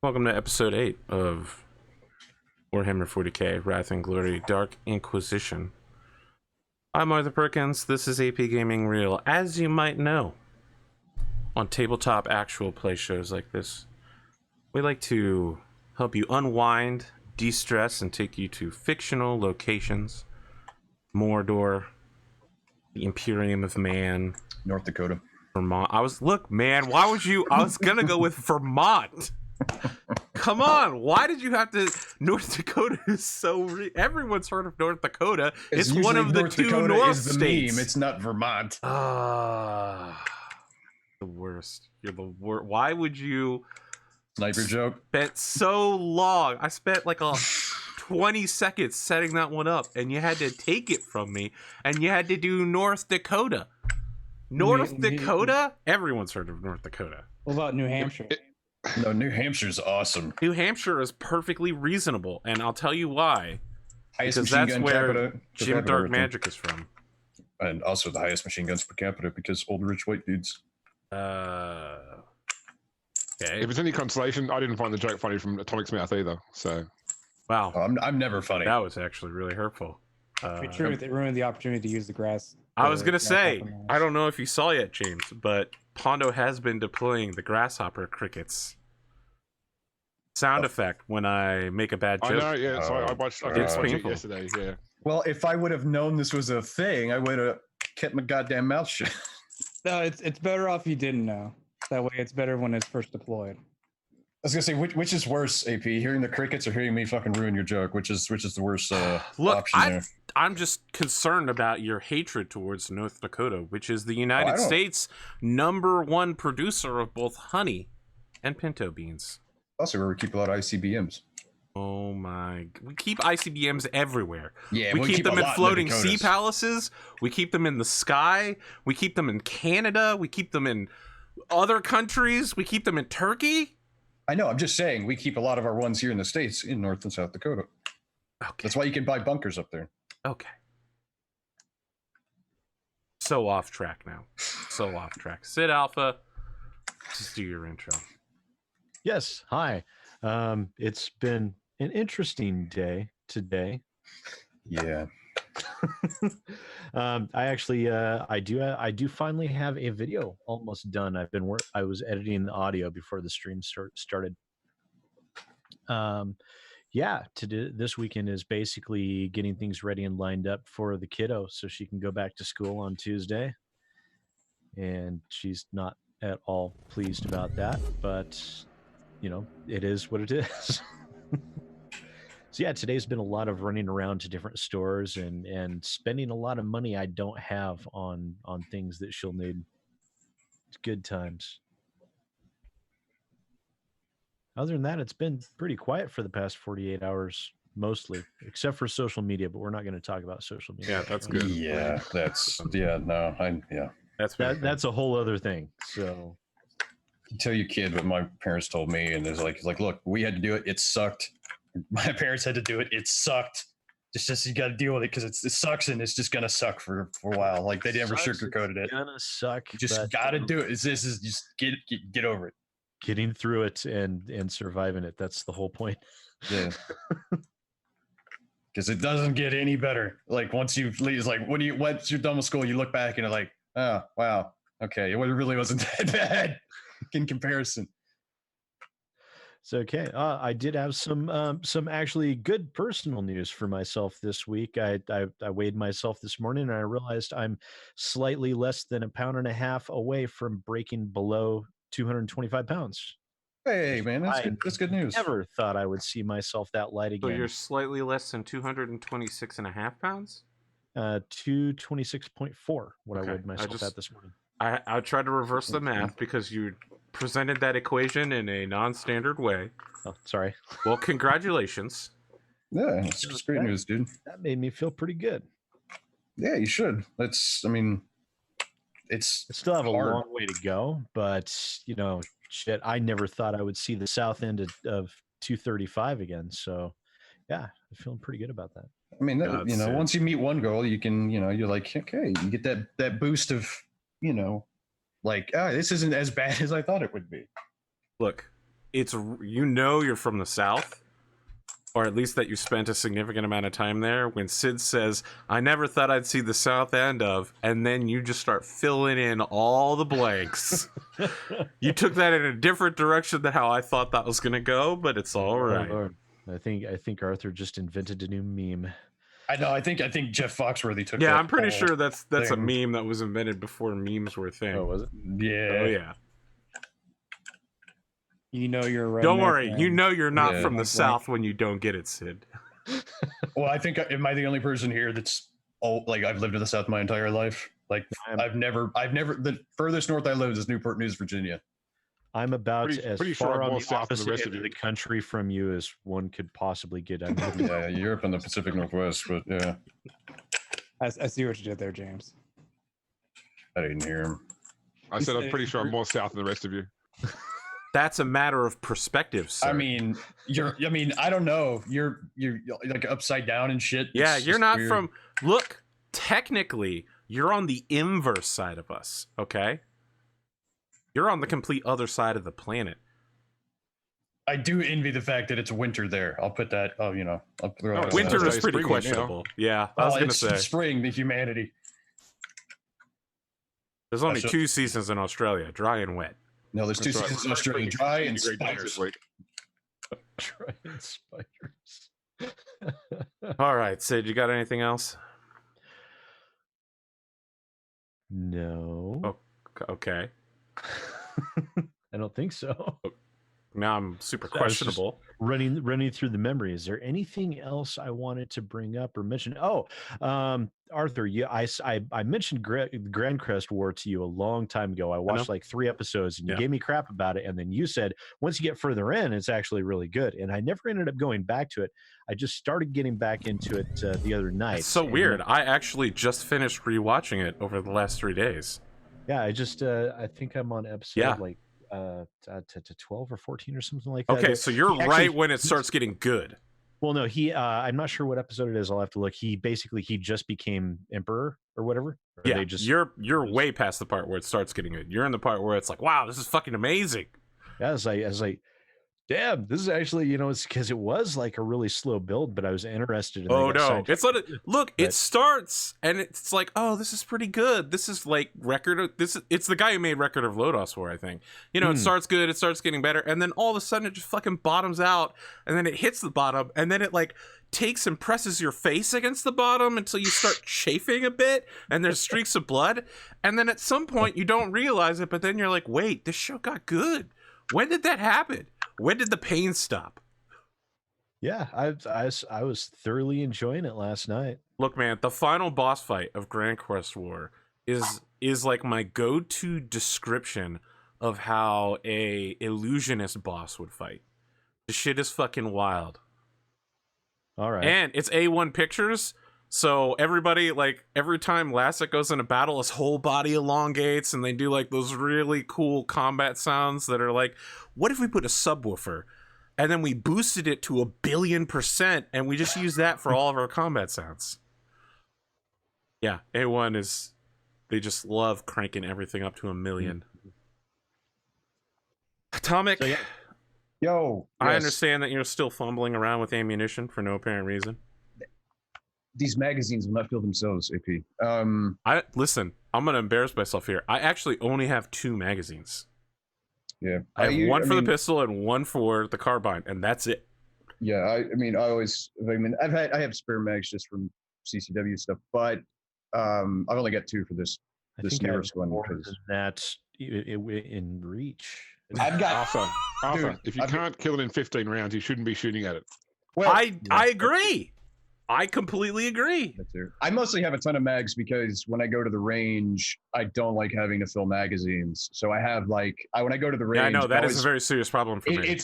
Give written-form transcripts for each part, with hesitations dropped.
Welcome to episode 8 of Warhammer 40K, Wrath&Glory, Dark Inquisition. I'm Arthur Perkins, this is APGamingREAL. As you might know, on tabletop actual play shows like this, we like to help you unwind, de-stress, and take you to fictional locations. Mordor, the Imperium of Man. North Dakota. Vermont. I was gonna go with Vermont. Come on, why did you have to? North Dakota is so everyone's heard of North Dakota. It's one of the North two Dakota North is the states. meme. It's not Vermont. The worst. You're the worst. Why would you? Sniper joke. Spent so long. I spent like 20 seconds setting that one up, and you had to take it from me, and you had to do North Dakota. North Dakota? Everyone's heard of North Dakota. What about New Hampshire? No, New Hampshire's awesome. New Hampshire is perfectly reasonable, and I'll tell you why. Highest Because machine that's gun where capita, Jim capita Dark everything. Magic is from. And also the highest machine guns per capita because old rich white dudes. Okay. If it's any consolation, I didn't find the joke funny from Atomic Smith either. So Wow. Oh, I'm never funny. That was actually really hurtful. To be true, they ruined the opportunity to use the grass. I was going to grass say, hopper mouse. I don't know if you saw yet, James, but Pondo has been deploying the grasshopper crickets sound effect when I make a bad I joke. know, yeah. So I watched. I It's watched it painful. yesterday. Yeah. Well, if I would have known this was a thing, I would have kept my goddamn mouth shut. No, it's better off you didn't know. That way, it's better when it's first deployed. I was gonna say, which is worse, AP? Hearing the crickets or hearing me fucking ruin your joke? Which is the worst Look, option there? I'm just concerned about your hatred towards North Dakota, which is the United don't- States' #1 producer of both honey and pinto beans. Also, where we keep a lot of ICBMs. Oh my! We keep ICBMs everywhere. Yeah, we keep them a in lot floating the sea Dakotas. palaces. We keep them in the sky. We keep them in Canada. We keep them in other countries. We keep them in Turkey. I know. I'm just saying we keep a lot of our ones here in the States in North and South Dakota. Okay. That's why you can buy bunkers up there. Okay. So off track now. So off track. Sid Alpha, just do your intro. Yes, hi. It's been an interesting day today. Yeah. I actually, I do finally have a video almost done. I was editing the audio before the stream started. Yeah, this weekend is basically getting things ready and lined up for the kiddo so she can go back to school on Tuesday. And she's not at all pleased about that, but you know, it is what it is. So yeah, today's been a lot of running around to different stores and spending a lot of money I don't have on things that she'll need. It's good times. Other than that, it's been pretty quiet for the past 48 hours, mostly, except for social media, but we're not going to talk about social media. Yeah, that's good. Yeah, that's yeah. That's a whole other thing. So Tell your kid what my parents told me, and it's like, look, we had to do it. It sucked. My parents had to do it. It sucked. It's just you got to deal with it because it sucks, and it's just gonna suck for a while. Like they never sugarcoated it. gonna suck. You just got to do it. This is just get over it. Getting through it and surviving it. That's the whole point. Yeah. Because it doesn't get any better. Like once you leave, it's like once you're done with school, you look back and you're like, oh wow, okay, it really wasn't that bad in comparison. It's okay. I did have some actually good personal news for myself this week. I weighed myself this morning and I realized I'm slightly less than 1.5 pounds away from breaking below 225 pounds. Hey man, that's good news. Never thought I would see myself that light So again. you're slightly less than 226.5 pounds? 226.4, what Okay, I weighed myself at this morning. I tried to reverse the math because you presented that equation in a non-standard way. Oh, sorry. Well, congratulations. Yeah, it's just great news, dude. That made me feel pretty good. Yeah, you should. It's I still have a hard. long way to go, but you know, shit, I never thought I would see the south end of 235 again. So yeah, I'm feeling pretty good about that. I mean, Yeah, that's it. once you meet one goal, you can, you're like, okay, you get that boost of, like, this isn't as bad as I thought it would be. Look, you're from the South, or at least that you spent a significant amount of time there, when Sid says, I never thought I'd see the south end of, and then you just start filling in all the blanks. You took that in a different direction than how I thought that was going to go, but it's all right. Lord. I think Arthur just invented a new meme. I know. I think Jeff Foxworthy took. Yeah, that I'm pretty whole sure that's a thing. meme that was invented before memes were a thing. Oh, was it? Yeah. Oh, yeah. You know you're right. Don't worry. You know you're not Yeah. from the Like, South when you don't get it, Sid. Well, I think am I the only person here that's I've lived in the South my entire life. Like I've never the furthest north I lived is Newport News, Virginia. I'm about as pretty sure far I'm on more the south than the opposite rest end of of the you. country from you as one could possibly get. Yeah, Europe and the Pacific Northwest, but yeah, I see what you did there, James. I didn't hear him. I said I'm pretty sure I'm more south than the rest of you. That's a matter of perspective, sir. I mean, I don't know. You're like upside down and shit. Yeah, It's you're just not weird. from. Look, technically, you're on the inverse side of us. Okay, you're on the complete other side of the planet. I do envy the fact that it's winter there. I'll put that. Oh, I'll throw Oh, out Winter that. is pretty spring, you know. questionable. Yeah, I was gonna it's say spring, the humanity. there's only should- 2 seasons in Australia: dry and wet. No, there's two That's right. seasons in Australia: dry and Great days spiders. this week. Trying spiders. All right, Sid, you got anything else? No. Oh. Okay. I don't think so. Now I'm super I was just- questionable. Running through the memory. Is there anything else I wanted to bring up or mention? Oh, Arthur, I mentioned Grand Crest War to you a long time ago. I watched like 3 episodes, and you Yeah. gave me crap about it, and then you said once you get further in, it's actually really good. And I never ended up going back to it. I just started getting back into it the other night. It's so and weird. I actually just finished rewatching it over the last 3 days. Yeah, I think I'm on episode Yeah. to 12 or 14 or something like that. Okay, so you're Actually, right when it starts getting good. Well, no, I'm not sure what episode it is. I'll have to look. He just became emperor or whatever. Or Yeah, they just, you're way past the part where it starts getting good. You're in the part where it's like, wow, this is fucking amazing. yeah, I was like, damn, this is actually, it's because it was like a really slow build, but I was interested in. Oh no, it's not. Look, it But- starts and it's like, oh, this is pretty good. This is like it's the guy who made Record of Lodos War, I think. It starts good, it starts getting better, and then all of a sudden it just fucking bottoms out, and then it hits the bottom, and then it like takes and presses your face against the bottom until you start chafing a bit, and there's streaks of blood, and then at some point you don't realize it, but then you're like, wait, this show got good. When did that happen? When did the pain stop? Yeah, I was thoroughly enjoying it last night. Look, man, the final boss fight of Grand Crest War is like my go-to description of how a illusionist boss would fight. The shit is fucking wild. All right. And it's A1 Pictures, so everybody, like, every time Lassek goes in a battle, his whole body elongates, and they do, like, those really cool combat sounds that are like, what if we put a subwoofer, and then we boosted it to 1,000,000,000%, and we just use that for all of our combat sounds? Yeah, A1 is... They just love cranking everything up to 1,000,000. Atomic, So, yeah. Yo, I yes, understand that you're still fumbling around with ammunition for no apparent reason. these magazines will not fill themselves. AP. Listen, I'm gonna embarrass myself here. I actually only have 2 magazines. Yeah, I have one for mean, the pistol and one for the carbine, and that's it. Yeah, I have spare mags just from CCW stuff, but I've only got 2 for this. I This think I have newest one, more because- than that in reach. I've got. Arthur, Dude, if you I've- can't kill it in 15 rounds, you shouldn't be shooting at it. Well, I agree. I completely agree. that's it. I mostly have a ton of mags because when I go to the range, I don't like having to fill magazines. So I have when I go to the range. Yeah, I know that is always- a very serious problem for me.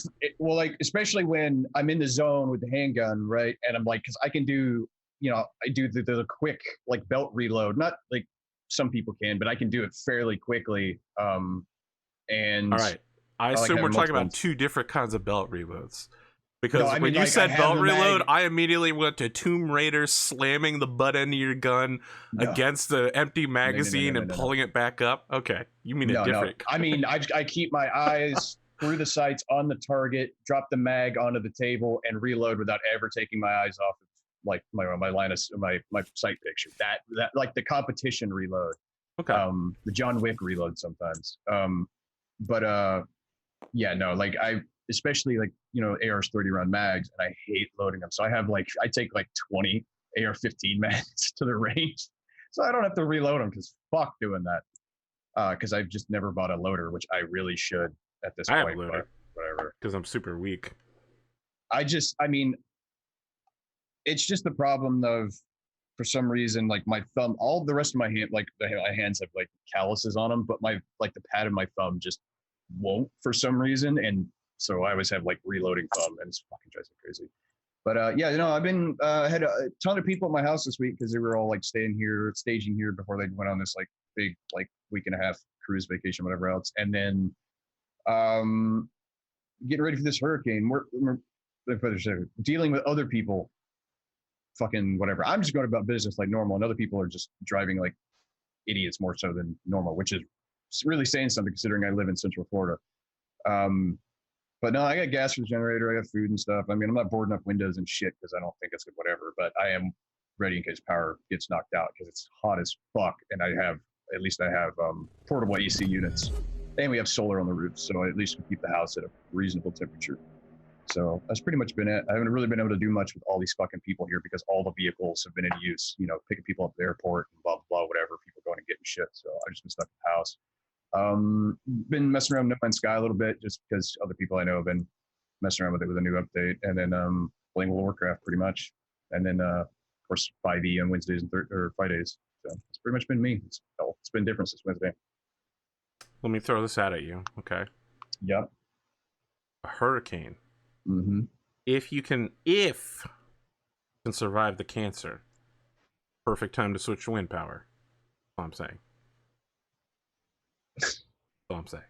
Especially when I'm in the zone with the handgun, right? And I'm like, because I can do, I do the quick like belt reload. Not like some people can, but I can do it fairly quickly. And All right. I like assume we're having talking about multiple- 2 different kinds of belt reloads. Because No, I when mean, you like, I said have belt the reload, mag- I immediately went to Tomb Raider slamming the butt end of your gun No. against the empty magazine no, and no. pulling it back up. Okay, you mean a no. different. I mean, I keep my eyes. through the sights on the target, drop the mag onto the table, and reload without ever taking my eyes off of like my line of my sight picture. That like the competition reload. Okay. The John Wick reload sometimes. Yeah, no, like I especially like, you know, AR's 30 round mags, and I hate loading them. So I take like 20 AR-15 mags to the range, so I don't have to reload them, because fuck doing that. Because I've just never bought a loader, which I really should at this I point. have a loader, but whatever. because I'm super weak. I mean, it's just the problem of, for some reason, like my thumb, all the rest of my hand, like my hands have like calluses on them, but the pad of my thumb just won't for some reason, and so I always have like reloading thumb, and it's fucking drives me crazy. But yeah, you know, I've been had a ton of people at my house this week because they were all like staging here before they went on this like big like week and a half cruise vacation, whatever else, and then getting ready for this hurricane. We're dealing with other people, fucking whatever. I'm just going about business like normal, and other people are just driving like idiots more so than normal, which is really saying something considering I live in Central Florida. But no, I got gas for the generator. I got food and stuff. I mean, I'm not boarding up windows and shit because I don't think it's good, whatever. But I am ready in case power gets knocked out because it's hot as fuck. And I have portable AC units, and we have solar on the roof, so at least we keep the house at a reasonable temperature. So that's pretty much been it. I haven't really been able to do much with all these fucking people here because all the vehicles have been in use. You know, picking people up at the airport and blah blah blah, whatever. People going and getting shit. So I've just been stuck in the house. Been messing around with No Man's Sky a little bit just because other people I know have been messing around with it with a new update, and then playing World of Warcraft pretty much, and then of course 5e on Wednesdays and Fridays. So it's pretty much been me. It's been different since Wednesday. Let me throw this out at you, okay? Yep. A hurricane. Mm-hmm. If you can survive the cancer, perfect time to switch to wind power. That's all I'm saying. That's all I'm saying.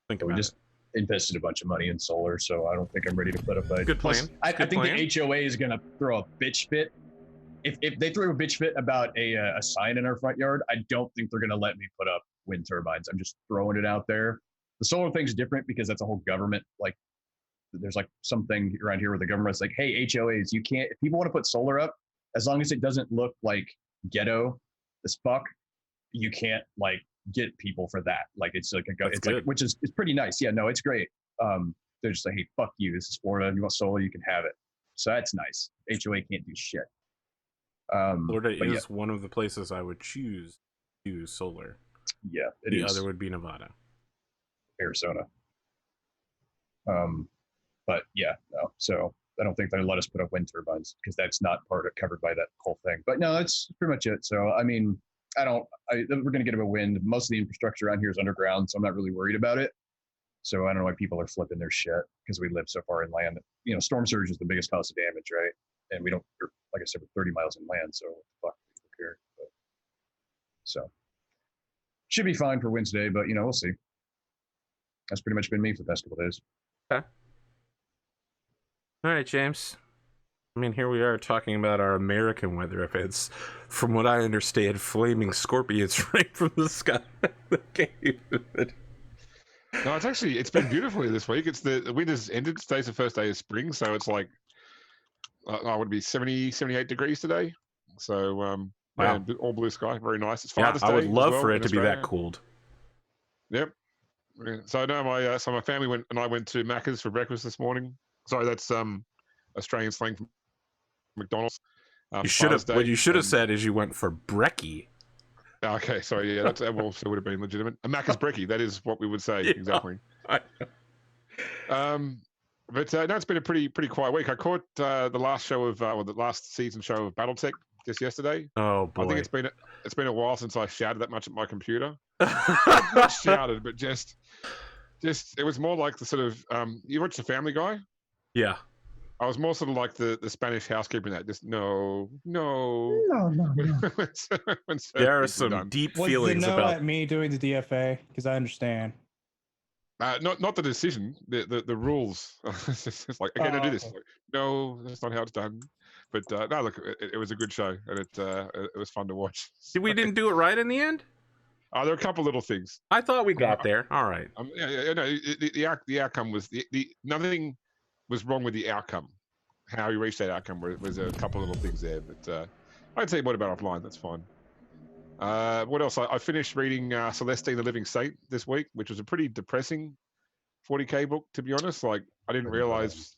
Think about We just invested a bunch of money in solar, so I don't think I'm ready to put up a Good plan. I Good think plan. the HOA is gonna throw a bitch fit. If they throw a bitch fit about a sign in our front yard, I don't think they're gonna let me put up wind turbines. I'm just throwing it out there. The solar thing's different because that's a whole government, like there's like something around here where the government's like, hey, HOAs, you can't, if people want to put solar up, as long as it doesn't look like ghetto as fuck, you can't like get people for that. Like it's like like, which is it's pretty nice. Yeah, no, it's great. They're just like, hey, fuck you. This is Florida. If you want solar, you can have it. So that's nice. HOA can't do shit. Florida is one of the places I would choose to use solar. Yeah, the other would be Nevada. Arizona. But yeah, no. So I don't think they'll let us put up wind turbines because that's not covered by that whole thing. But no, that's pretty much it. So I mean, we're going to get a wind. Most of the infrastructure around here is underground, so I'm not really worried about it. So I don't know why people are flipping their shit because we live so far inland. You know, storm surge is the biggest cause of damage, right? And we're, like I said, we're 30 miles inland, so what the fuck people care. But, so should be fine for Wednesday, but you know, we'll see. That's pretty much been me for the past couple days. Okay. All right, James. I mean, here we are talking about our American weather events. From what I understand, flaming scorpions right from the sky. No, it's been beautiful here this week. It's the winter's ended. Today's the first day of spring, so it's like I would be 70, 78 degrees today. So wow. Yeah, all blue sky, very nice. It's Yeah, Father's Day. I would love well for it to be Australia. that cold. Yep. Yeah. So no, my family went to Macca's for breakfast this morning. Sorry, that's Australian slang for McDonald's. You should have. What you should have said is you went for brekkie. Okay, sorry, yeah, that also would have been legitimate. A Macca's brekkie, that is what we would say, Yeah, exactly. But no, it's been a pretty quiet week. I caught the last season show of Battletech just yesterday. Oh boy! I think it's been a while since I shouted that much at my computer. Not shouted, but just it was more like the sort of you watch The Family Guy? Yeah. I was more sort of like the Spanish housekeeper in that. Just no. There are some deep feelings no about at me doing the DFA because I understand. Not the decision, the rules. It's like, okay, don't do this. Like, no, that's not how it's done. But no, look, it was a good show, and it was fun to watch. We didn't do it right in the end? There are a couple little things. I thought we got there. All right. No, the outcome was nothing was wrong with the outcome. How you reached that outcome was a couple little things there, but I'd say more about offline. That's fine. What else? I finished reading Celestine the Living Saint this week, which was a pretty depressing 40K book, to be honest. Like, I didn't realize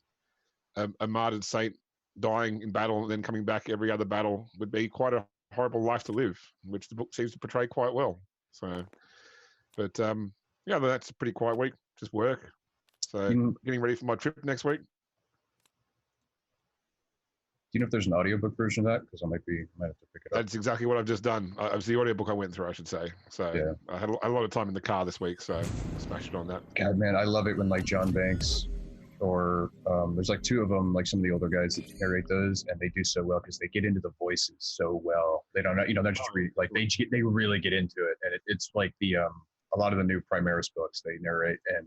a martyred saint dying in battle and then coming back every other battle would be quite a horrible life to live, which the book seems to portray quite well. So, but yeah, that's a pretty quiet week. Just work. So, getting ready for my trip next week. Do you know if there's an audiobook version of that? Because I might have to pick it up. That's exactly what I've just done. It was the audiobook I went through, I should say. So yeah. I had a lot of time in the car this week, so I smashed it on that. God, man, I love it when like John Banks or there's like two of them, like some of the older guys that narrate those, and they do so well because they get into the voices so well. They don't know, they're just they really get into it, and it's like the a lot of the new Primaris books they narrate, and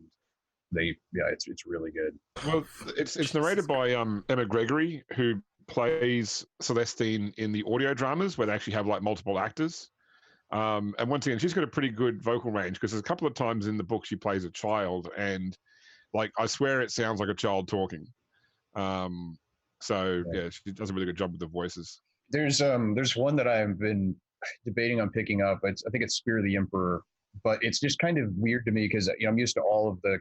it's really good. Well, it's narrated by Emma Gregory, who plays Celestine in the audio dramas where they actually have like multiple actors. And once again, she's got a pretty good vocal range because there's a couple of times in the book she plays a child, and like I swear it sounds like a child talking. So yeah, she does a really good job with the voices. There's one that I've been debating on picking up. I think it's Spear of the Emperor, but it's just kind of weird to me because I'm used to all of the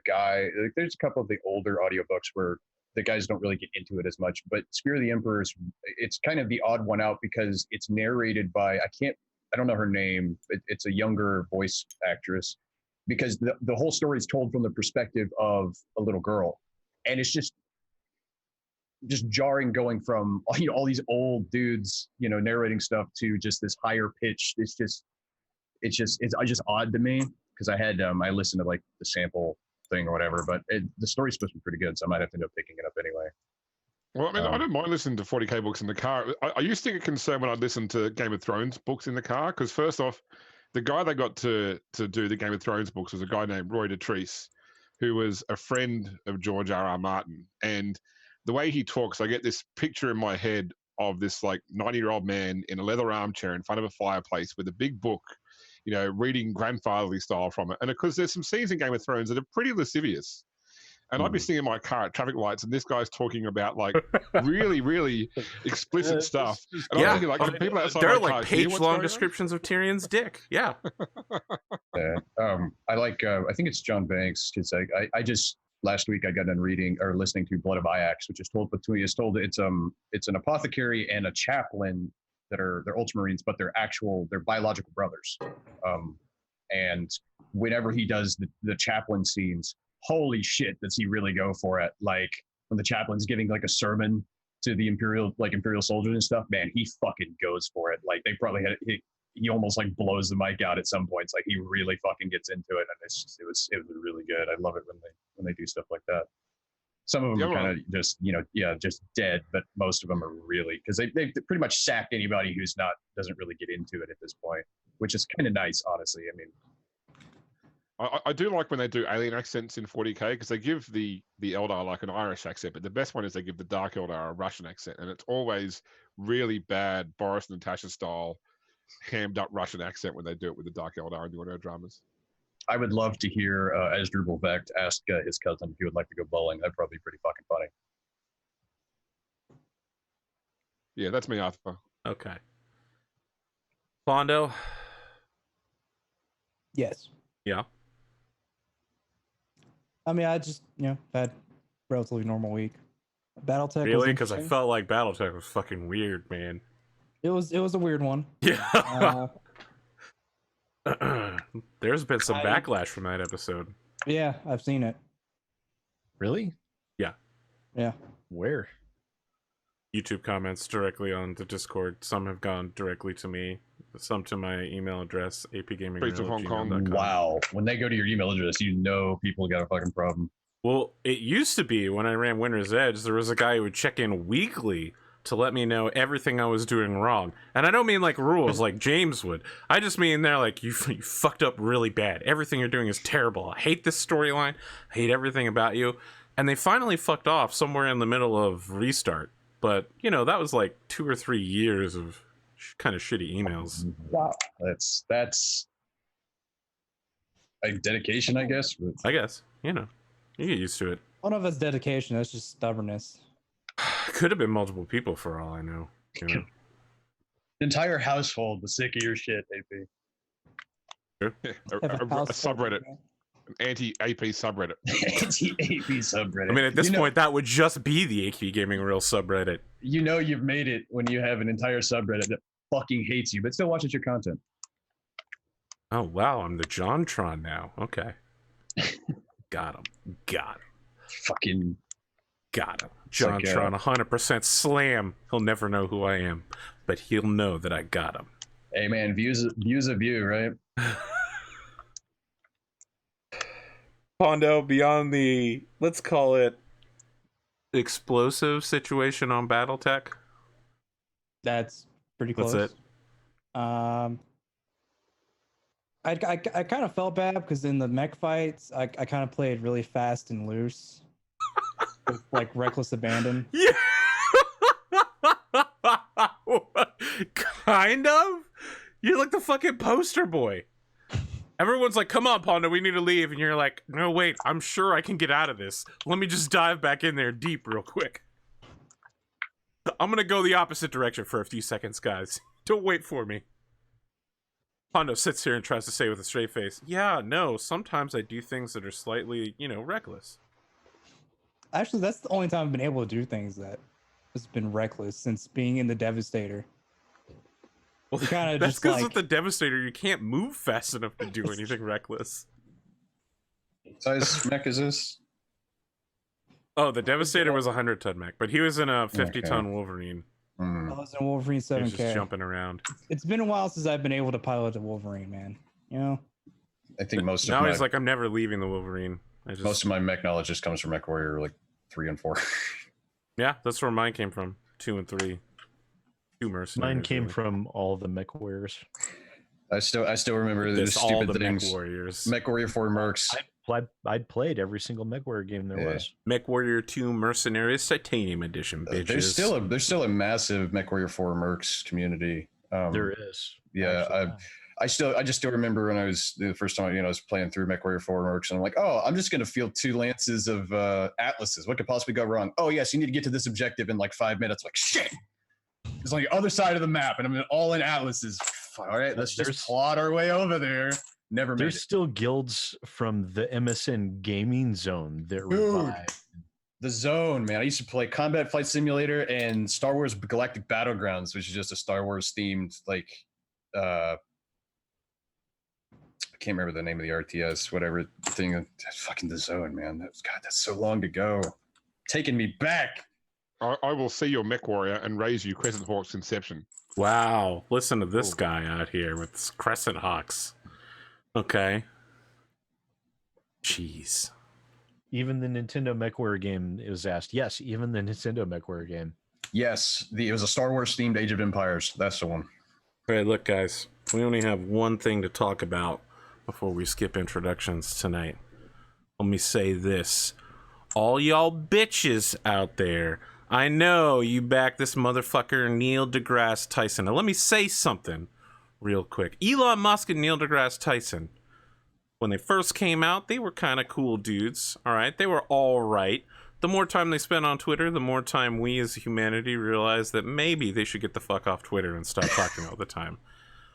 there's a couple of the older audiobooks where the guys don't really get into it as much, but Spear of the Emperor it's kind of the odd one out because it's narrated by I don't know her name. It's a younger voice actress, because the whole story is told from the perspective of a little girl, and it's just jarring going from all these old dudes narrating stuff to just this higher pitch. It's just odd to me because I listened to like the sample thing or whatever, but the story's supposed to be pretty good, so I might have to end up picking it up anyway. Well, I mean, I don't mind listening to 40K books in the car. I used to get concerned when I listened to Game of Thrones books in the car, because first off, the guy they got to do the Game of Thrones books was a guy named Roy Dotrice, who was a friend of George R.R. Martin. And the way he talks, I get this picture in my head of this like 90-year-old man in a leather armchair in front of a fireplace with a big book, reading grandfatherly style from it. And of course, there's some scenes in Game of Thrones that are pretty lascivious. And I'd be sitting in my car at traffic lights, and this guy's talking about like really, really explicit stuff. And I'm thinking, like, people outside there are my like car hear what's page-long going on? descriptions of Tyrion's dick. Yeah. Yeah. I like. I think it's John Banks, because I just last week I got done reading or listening to Blood of Ajax, which is told it's an apothecary and a chaplain that they're Ultramarines, but they're biological brothers. And whenever he does the chaplain scenes, holy shit, does he really go for it? Like when the chaplain's giving like a sermon to the imperial soldiers and stuff, man, he fucking goes for it. Like they probably he almost like blows the mic out at some points. Like he really fucking gets into it, and it was really good. I love it when they do stuff like that. Some of them are kind of just just dead, but most of them are really, because they pretty much sacked anybody who's doesn't really get into it at this point, which is kind of nice, honestly. I mean, I do like when they do alien accents in 40K, because they give the Eldar like an Irish accent, but the best one is they give the Dark Eldar a Russian accent, and it's always really bad Boris and Natasha style hammed up Russian accent when they do it with the Dark Eldar in the audio dramas. I would love to hear Asdrubal Vecht ask his cousin if he would like to go bowling. That'd probably be pretty fucking funny. Yeah, that's me, Arthur. Okay. Fondo? Yes. Yeah. I mean, I just had a relatively normal week. Battletech. Really? Because I felt like Battletech was fucking weird, man. It was a weird one. Yeah. There's been some backlash from that episode. Yeah, I've seen it. Really? Yeah. Yeah. Where? YouTube comments directly on the Discord. Some have gone directly to me. Some to my email address, APGamingREAL@gmail.com. Wow. When they go to your email address, people got a fucking problem. Well, it used to be when I ran Winter's Edge, there was a guy who would check in weekly to let me know everything I was doing wrong. And I don't mean like rules like James would. I just mean they're like, you fucked up really bad. Everything you're doing is terrible. I hate this storyline. I hate everything about you. And they finally fucked off somewhere in the middle of Restart. But, that was like 2 or 3 years of kind of shitty emails. Wow. That's Like dedication, I guess. But I guess, you know, you get used to it. I don't know if that's dedication. That's just stubbornness. Could have been multiple people for all I know. You know? the entire household was sick of your shit, AP. Have A subreddit, an anti-AP subreddit. Anti-AP subreddit. I mean, at this point, that would just be the APGamingREAL subreddit. You know you've made it when you have an entire subreddit that fucking hates you, but still watches your content. Oh, wow, I'm the JonTron now. Okay. Got him. Got him. Fucking Got him. like, JonTron, 100% slam. He'll never know who I am, but he'll know that I got him. hey man, views of you, right? Pondo, beyond the, let's call it, explosive situation on Battletech. That's pretty close. That's it. I kind of felt bad because in the mech fights, I kind of played really fast and loose, with, like reckless abandon. Yeah. Kind of. You're like the fucking poster boy. Everyone's like, "Come on, Pondo, we need to leave," and you're like, "No, wait, I'm sure I can get out of this. Let me just dive back in there deep real quick. I'm gonna go the opposite direction for a few seconds, guys. Don't wait for me." Pondo sits here and tries to say with a straight face, "Yeah, no, sometimes I do things that are slightly, you know, reckless." Actually, that's the only time I've been able to do things that has been reckless since being in the Devastator. Well, You kinda that's just, because like- with the Devastator, you can't move fast enough to do anything reckless. What size mech is this? Oh, the Devastator was a 100-ton mech, but he was in a 50-ton Wolverine. I was in Wolverine He was 7K. just jumping around. It's been a while since I've been able to pilot a Wolverine, man. You know? I think most of Now my he's like, I'm never leaving the Wolverine. most of my mech knowledge just comes from Mech Warrior like 3 and 4. Yeah, that's where mine came from. 2 and 3. 2 mercenaries. Mine came really. from all the mech warriors. I still remember the This, all stupid the things. Mech Warriors. Mech Warrior 4 Mercs. I'd played every single mech warrior game there Yeah. was. Mech Warrior 2 Mercenaries Titanium Edition, bitches. There's still a massive Mech Warrior 4 Mercs community. There is. Yeah, actually. I just still remember when I was the first time, I was playing through Mech Warrior 4 Mercs, and I'm like, oh, I'm just gonna field 2 lances of Atlases. What could possibly go wrong? Oh yes, you need to get to this objective in like 5 minutes. Like shit, it's on the other side of the map, and I'm all in Atlases. All right, let's just plot our way over there. Never made There's it. still guilds from the MSN gaming zone that Dude. revive. The Zone, man. I used to play Combat Flight Simulator and Star Wars Galactic Battlegrounds, which is just a Star Wars themed, like, I can't remember the name of the RTS, whatever thing. That's fucking The Zone, man. That's so long to go. Taking me back. I will see your Mech Warrior and raise you Crescent Hawk's Inception. Wow, listen to this guy out here with his Crescent Hawks. Okay. Jeez. Even the Nintendo MechWarrior game, it was asked. Yes, even the Nintendo MechWarrior game. Yes, it was a Star Wars themed Age of Empires. That's the one. All right, look, guys. We only have one thing to talk about before we skip introductions tonight. Let me say this. All y'all bitches out there, I know you back this motherfucker Neil deGrasse Tyson. Now, let me say something real quick. Elon Musk and Neil deGrasse Tyson, when they first came out, they were kind of cool dudes, all right? They were all right. The more time they spent on Twitter, the more time we as humanity realized that maybe they should get the fuck off Twitter and stop talking all the time.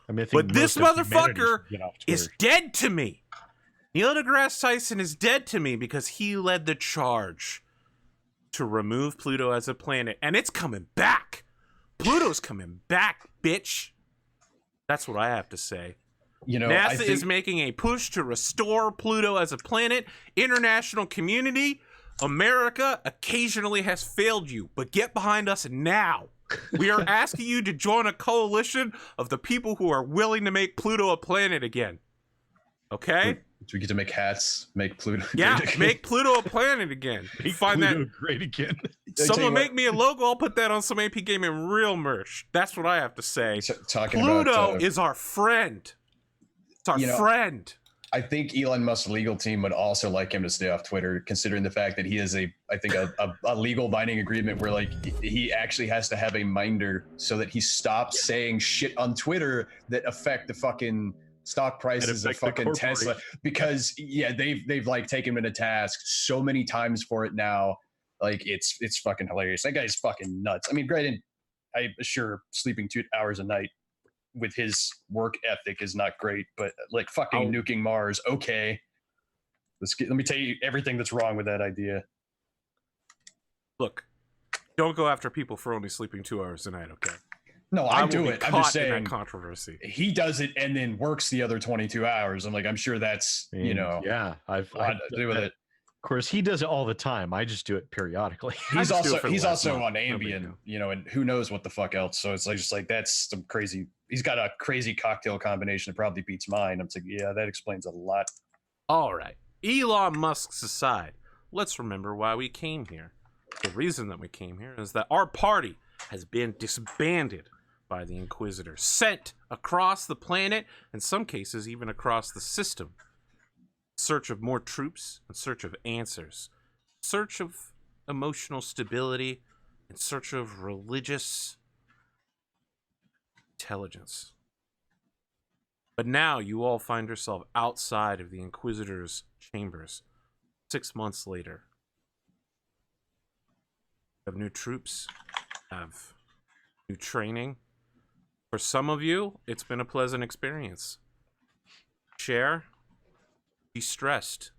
I mean, I think But this most of humanity motherfucker should get off is Twitter. dead to me. Neil deGrasse Tyson is dead to me because he led the charge to remove Pluto as a planet, and it's coming back. Pluto's coming back, bitch. That's what I have to say. NASA is making a push to restore Pluto as a planet. International community, America occasionally has failed you, but get behind us now. We are asking you to join a coalition of the people who are willing to make Pluto a planet again. Okay? Do we get to make hats? Make Pluto? Yeah, great again? make Pluto a planet again. Make Find Pluto that. great again. Someone make me a logo. I'll put that on some AP Gaming Real merch. That's what I have to say. Talking Pluto about, is our friend. It's our friend. I think Elon Musk's legal team would also like him to stay off Twitter, considering the fact that he has a legal binding agreement where like he actually has to have a minder so that he stops saying shit on Twitter that affect the fucking stock prices of affects the fucking Tesla, corporation. because they've like taken him to task so many times for it now. Like it's fucking hilarious. That guy's fucking nuts. I mean, granted, I assure sleeping 2 hours a night with his work ethic is not great, but like fucking nuking Mars, okay. Let me tell you everything that's wrong with that idea. Look, don't go after people for only sleeping 2 hours a night, okay? No, I will do be it. I'm caught just in saying that controversy. he does it and then works the other 22 hours. I'm like, I'm sure that's, you know, yeah, I've a lot to do with it. Of course, he does it all the time. I just do it periodically. He's just do it for the he's last also month. on No big Ambien, deal. you know, and who knows what the fuck else. So it's like just like that's some crazy. He's got a crazy cocktail combination that probably beats mine. I'm like, yeah, that explains a lot. All right, Elon Musk's aside, let's remember why we came here. The reason that we came here is that our party has been disbanded by the Inquisitors, sent across the planet, in some cases even across the system, in search of more troops, in search of answers, in search of emotional stability, in search of religious intelligence. But now you all find yourself outside of the Inquisitors' chambers, 6 months later. Have new troops, have new training. For some of you, it's been a pleasant experience. Eshairr, de-stressed,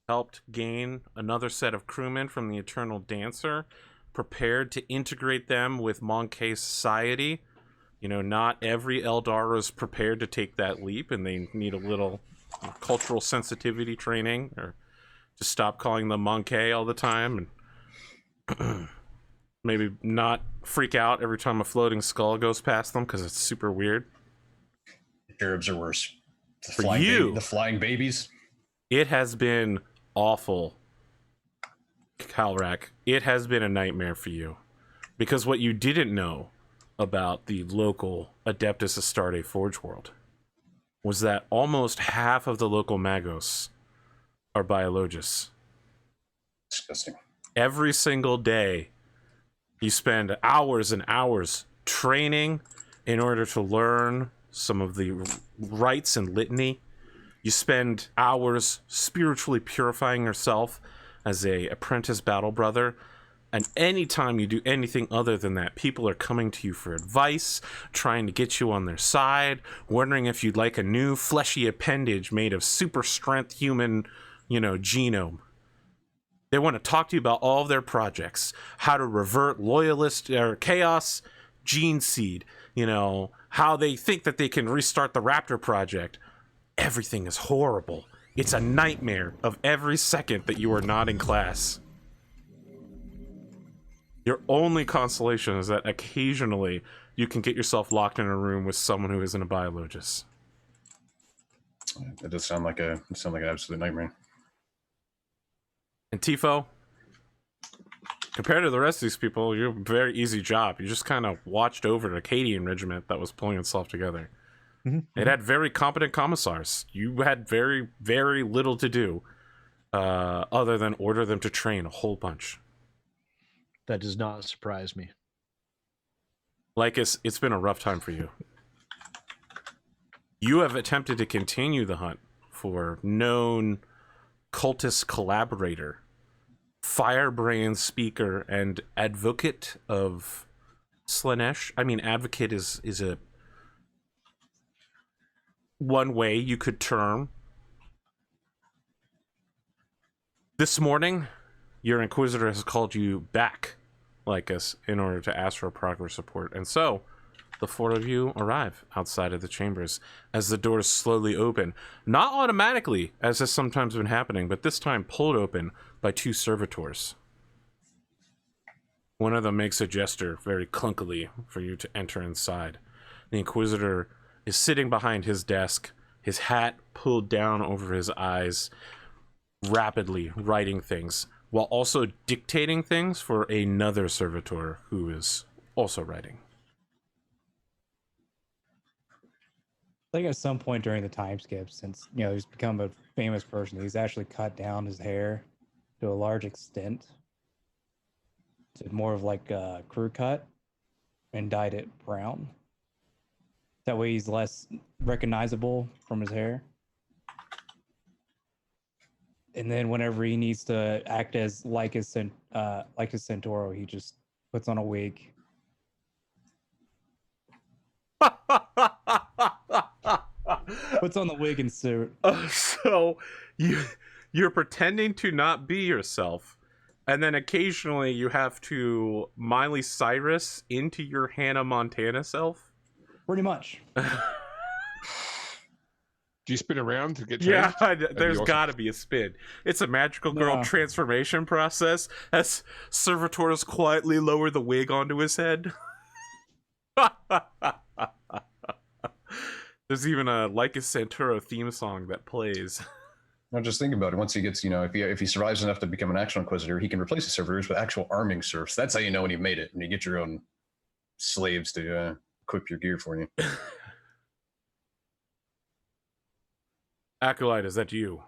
helped gain another set of crewmen from the Eternal Dancer, prepared to integrate them with Monkey society. You know, not every Eldar is prepared to take that leap, and they need a little cultural sensitivity training, or just stop calling them Monkey all the time, and maybe not freak out every time a floating skull goes past them, because it's super weird. Arabs are worse. For you, the flying babies. it has been awful, Kalrak. It has been a nightmare for you, because what you didn't know about the local Adeptus Astarte Forge world was that almost half of the local Magos are biologists. Disgusting. Every single day, you spend hours and hours training in order to learn some of the rites and litany. You spend hours spiritually purifying yourself as a apprentice battle brother. And anytime you do anything other than that, people are coming to you for advice, trying to get you on their side, wondering if you'd like a new fleshy appendage made of super strength human, genome. They want to talk to you about all of their projects, how to revert loyalist or chaos gene seed, how they think that they can restart the Raptor project. Everything is horrible. It's a nightmare of every second that you are not in class. Your only consolation is that occasionally you can get yourself locked in a room with someone who isn't a biologist. That does sound like an absolute nightmare. Antipho, compared to the rest of these people, you have a very easy job. You just kind of watched over the Acadian regiment that was pulling itself together. Mm-hmm. It had very competent commissars. You had very, very little to do other than order them to train a whole bunch. That does not surprise me. Lycus, it's been a rough time for you. You have attempted to continue the hunt for known cultist collaborator, firebrand speaker, and advocate of Slaanesh. I mean, advocate is a one way you could term. This morning, your Inquisitor has called you back, Lycus, in order to ask for progress report. And so, the four of you arrive outside of the chambers as the doors slowly open. Not automatically, as has sometimes been happening, but this time pulled open by two servitors. One of them makes a gesture very clunkily for you to enter inside. The Inquisitor is sitting behind his desk, his hat pulled down over his eyes, rapidly writing things, while also dictating things for another servitor who is also writing. I think at some point during the time skip, since he's become a famous person, he's actually cut down his hair to a large extent to more of like a crew cut and dyed it brown. That way he's less recognizable from his hair. And then whenever he needs to act as Lycus Centauro, he just puts on a wig. Puts on the wig and suit. So you're pretending to not be yourself, and then occasionally you have to Miley Cyrus into your Hannah Montana self. Pretty much. Do you spin around to get Yeah, changed? there's awesome. got to be a spin. It's a magical girl No. transformation process as servitors quietly lower the wig onto his head. There's even a Lycus Santuro theme song that plays. Now, just think about it. Once he gets, if he survives enough to become an actual Inquisitor, he can replace the servitors with actual arming serfs. That's how you know when you made it. And you get your own slaves to equip your gear for you. Acolyte, is that you?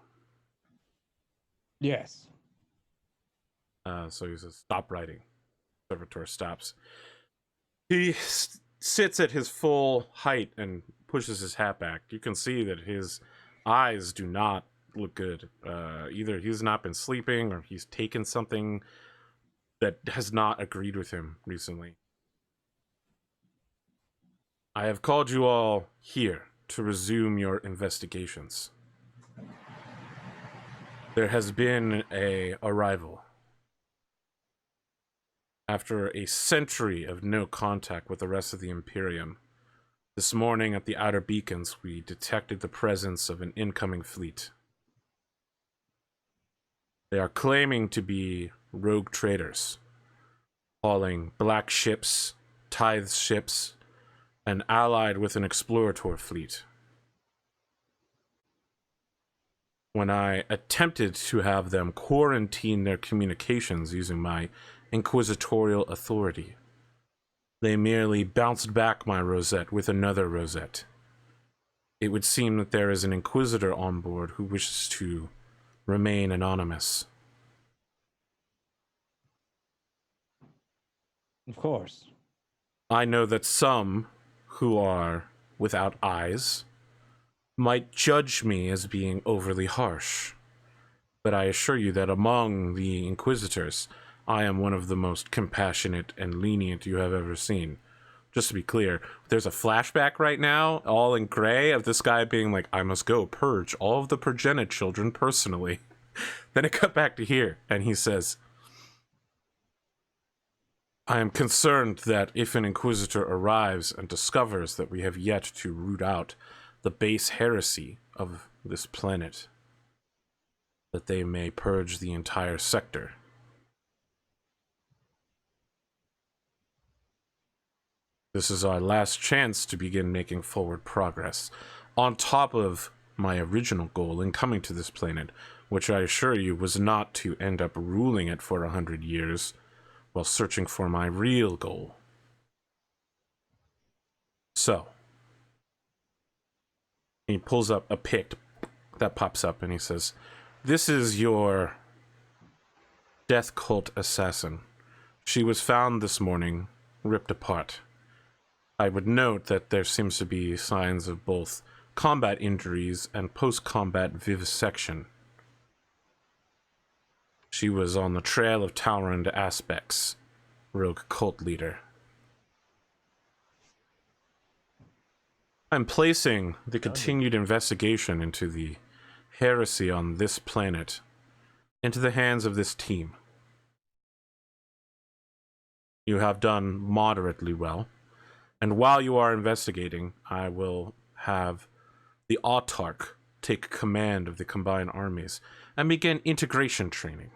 Yes. So he says, stop writing. Servitor stops. He sits at his full height and pushes his hat back. You can see that his eyes do not look good. Either he's not been sleeping or he's taken something that has not agreed with him recently. I have called you all here to resume your investigations. There has been a arrival. After a century of no contact with the rest of the Imperium, this morning at the outer beacons, we detected the presence of an incoming fleet. They are claiming to be rogue traders, hauling black ships, tithe ships, and allied with an explorator fleet. When I attempted to have them quarantine their communications using my Inquisitorial authority, they merely bounced back my rosette with another rosette. It would seem that there is an Inquisitor on board who wishes to remain anonymous. Of course. I know that some who are without eyes might judge me as being overly harsh, but I assure you that among the Inquisitors, I am one of the most compassionate and lenient you have ever seen. Just to be clear, there's a flashback right now, all in gray, of this guy being like, I must go purge all of the progenitor children personally. Then it cut back to here, and he says, I am concerned that if an Inquisitor arrives and discovers that we have yet to root out the base heresy of this planet, that they may purge the entire sector. This is our last chance to begin making forward progress, on top of my original goal in coming to this planet, which I assure you was not to end up ruling it for 100 years while searching for my real goal. So, he pulls up a pic that pops up and he says, this is your death cult assassin. She was found this morning, ripped apart. I would note that there seems to be signs of both combat injuries and post-combat vivisection. She was on the trail of Talrand Aspects, rogue cult leader. I'm placing the continued investigation into the heresy on this planet into the hands of this team. You have done moderately well, and while you are investigating, I will have the Autarch take command of the combined armies and begin integration training.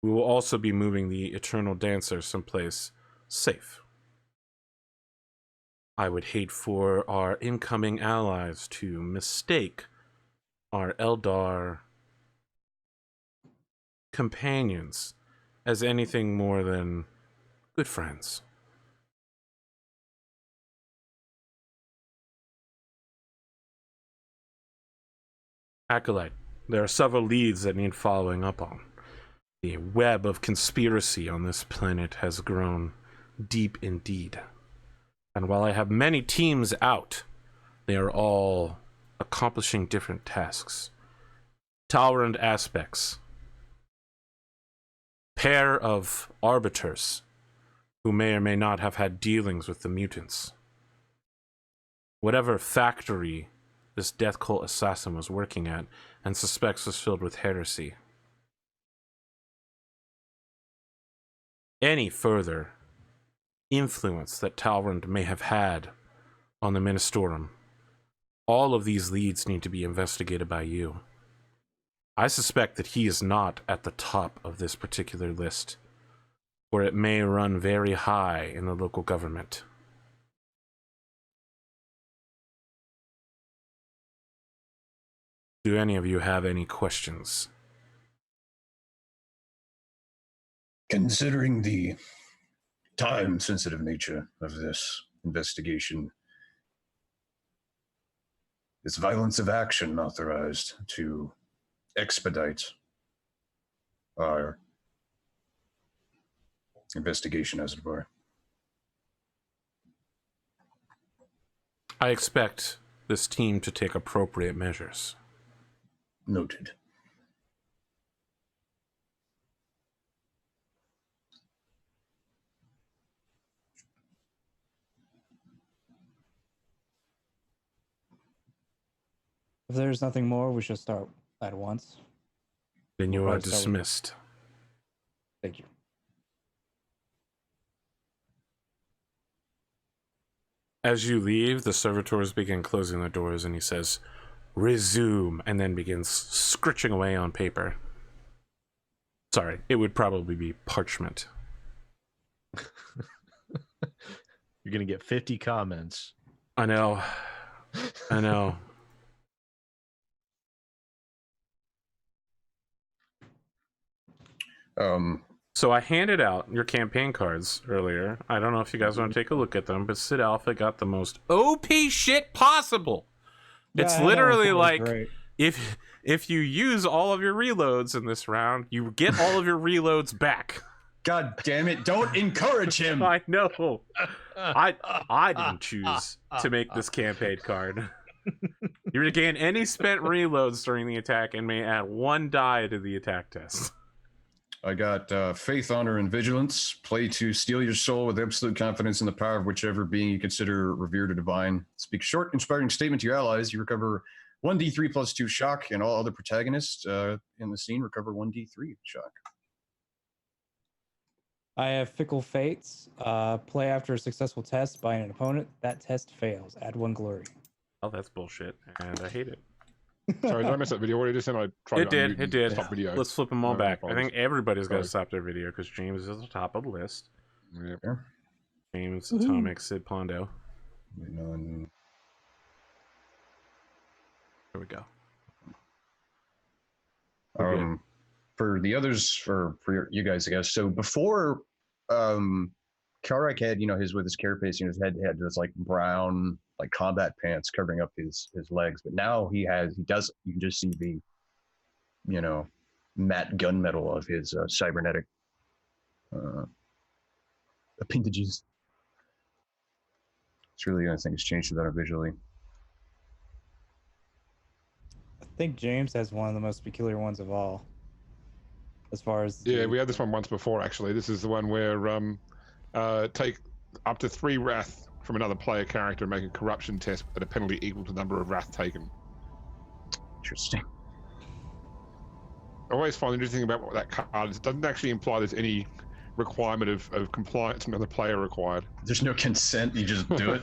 We will also be moving the Eternal Dancer someplace safe. I would hate for our incoming allies to mistake our Eldar companions as anything more than good friends. Acolyte, there are several leads that need following up on. The web of conspiracy on this planet has grown deep indeed. And while I have many teams out, they are all accomplishing different tasks. Tolerant aspects. Pair of arbiters who may or may not have had dealings with the mutants. Whatever factory this death cult assassin was working at and suspects was filled with heresy. Any further influence that Talrand may have had on the Ministorum, all of these leads need to be investigated by you. I suspect that he is not at the top of this particular list, or it may run very high in the local government. Do any of you have any questions? Considering the time-sensitive nature of this investigation, is violence of action authorized to expedite our investigation, as it were? I expect this team to take appropriate measures. Noted. If there's nothing more, we should start at once. Then you We'll are start with- dismissed. Thank you. As you leave, the servitors begin closing the doors, and he says, "Resume," and then begins scritching away on paper. Sorry, it would probably be parchment. You're gonna get 50 comments. I know. I know. So I handed out your campaign cards earlier. I don't know if you guys want to take a look at them, but Sid Alpha got the most OP shit possible. It's Yeah, I know, literally really like great. if you use all of your reloads in this round, you get all of your reloads back. God damn it! Don't encourage him. I know. I didn't choose to make this campaign card. You regain any spent reloads during the attack and may add 1 die to the attack test. I got faith, honor, and vigilance. Play to steal your soul with absolute confidence in the power of whichever being you consider revered or divine. Speak a short, inspiring statement to your allies. You recover 1d3 plus 2 shock, and all other protagonists in the scene recover 1d3 shock. I have fickle fates. Play after a successful test by an opponent. That test fails. Add 1 glory. Oh, that's bullshit, and I hate it. Sorry, did I miss that video? What did you just say? I tried It to unmute did. It and did. Stop video. Let's flip them all No, back. I apologies. think everybody's got to Sorry. stop their video because James is at the top of the list. Yep. James, Woohoo. Atomic, Sid Pondo. None. There we go. We're good. For the others, for you guys, I guess. So before, Kalrak had, with his carapace, his head had this like brown, like combat pants covering up his legs. But now you can just see the, matte gunmetal of his cybernetic appendages. It's really the only thing that's changed about it visually. I think James has one of the most peculiar ones of all. As far as Yeah, we had this one once before, actually. This is the one where take up to 3 wrath from another player character and make a corruption test at a penalty equal to the number of wrath taken. Interesting. I always find interesting about what that card is. It doesn't actually imply there's any requirement of compliance from another player required. There's no consent. You just do it.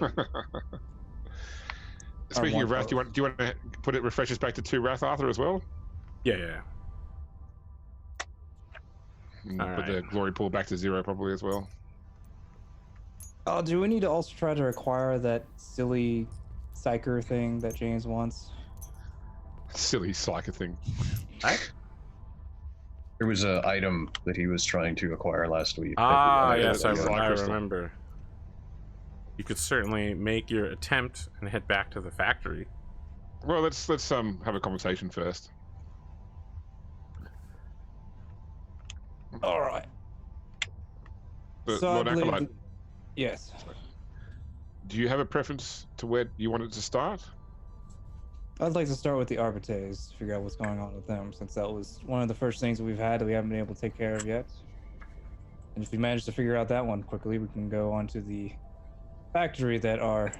Speaking one of wrath, vote. do you want to put it refreshes back to 2 wrath, Arthur, as well? Yeah. And All put the right. glory pool back to 0 probably as well. Oh, do we need to also try to acquire that silly psyker thing that James wants? Silly psyker thing. There was an item that he was trying to acquire last week. Ah, yeah, yes, I that's like crystal. remember. You could certainly make your attempt and head back to the factory. Well, let's have a conversation first. All right. But So I Lord believe Acolyte, yes. do you have a preference to where you want it to start? I'd like to start with the Arbites, figure out what's going on with them, since that was one of the first things that we've had that we haven't been able to take care of yet. And if we manage to figure out that one quickly, we can go on to the factory that our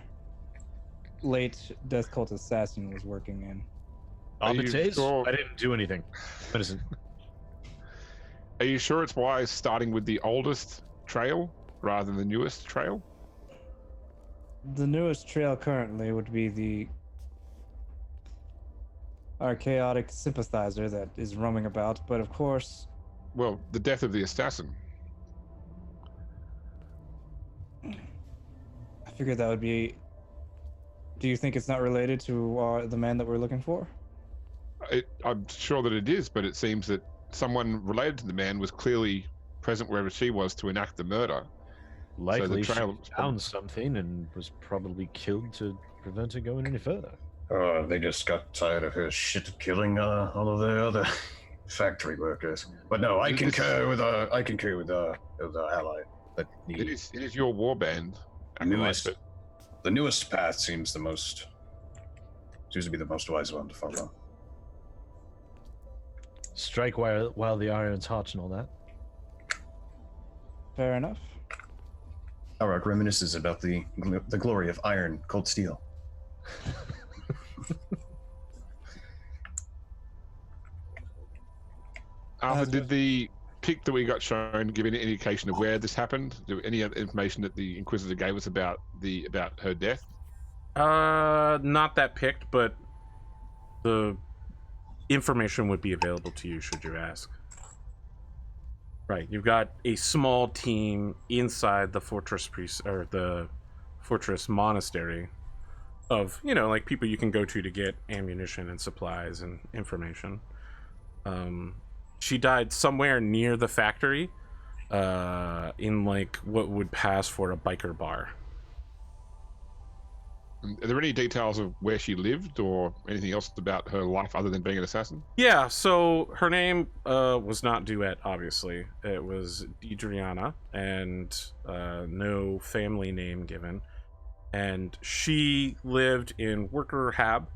late Death Cult assassin was working in. Are you Arbites? sure- I didn't do anything. Innocent. Are you sure it's wise starting with the oldest trail rather than the newest trail? The newest trail currently would be our chaotic sympathizer that is roaming about, but of course, Well, the death of the assassin. I figured that would be. Do you think it's not related to the man that we're looking for? I'm sure that it is, but it seems that someone related to the man was clearly present wherever she was to enact the murder. Likely she trail- found something and was probably killed to prevent it going any further. They just got tired of her shit killing all of the other factory workers. But no, I concur with the ally. That It is your war band. Acolyte, newest, but the newest path seems to be the most wise one to follow. Strike while the iron's hot and all that. Fair enough. Kalrak reminisces about the glory of iron, cold steel. Arthur, did the pic that we got shown give any indication of where this happened? Any other information that the Inquisitor gave us about her death? Not that picked, but the information would be available to you should you ask. Right, you've got a small team inside the fortress or the fortress monastery of, like people you can go to get ammunition and supplies and information. She died somewhere near the factory, in like what would pass for a biker bar. Are there any details of where she lived or anything else about her life other than being an assassin? Yeah, so her name was not Duet, obviously. It was Deidriana, and no family name given. And she lived in Worker Hab.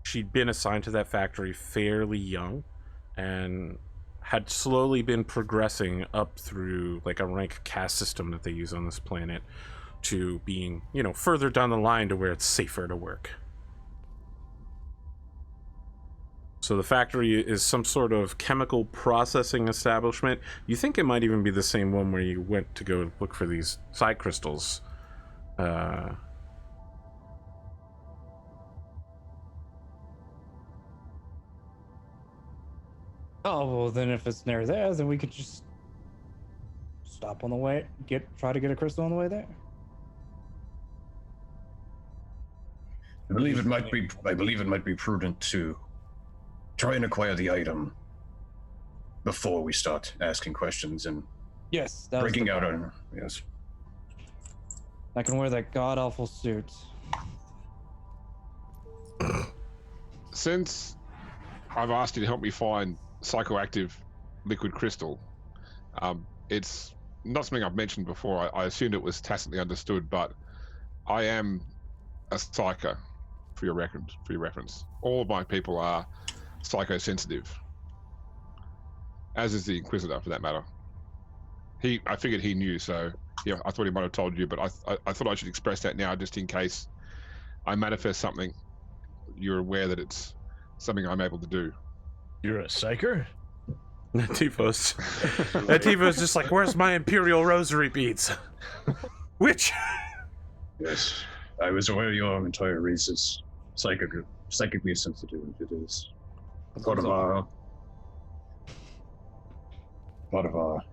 She'd been assigned to that factory fairly young and had slowly been progressing up through like a rank caste system that they use on this planet to being, further down the line to where it's safer to work. So the factory is some sort of chemical processing establishment. You think it might even be the same one where you went to go look for these side crystals. Oh, well, then if it's near there, then we could just stop on the way, try to get a crystal on the way there. I believe it might be prudent to try and acquire the item before we start asking questions and Yes, that was breaking the out plan. on. Yes. I can wear that god awful suit. Since I've asked you to help me find psychoactive liquid crystal, it's not something I've mentioned before. I assumed it was tacitly understood, but I am a psycho, for your reference. All of my people are psychosensitive, as is the Inquisitor, for that matter. I figured he knew, so yeah, I thought he might have told you, but I thought I should express that now, just in case I manifest something. You're aware that it's something I'm able to do. You're a psyker? Antipho's just like, where's my Imperial Rosary beads? Which? Yes. I was aware your entire race is psychically sensitive. It is part of our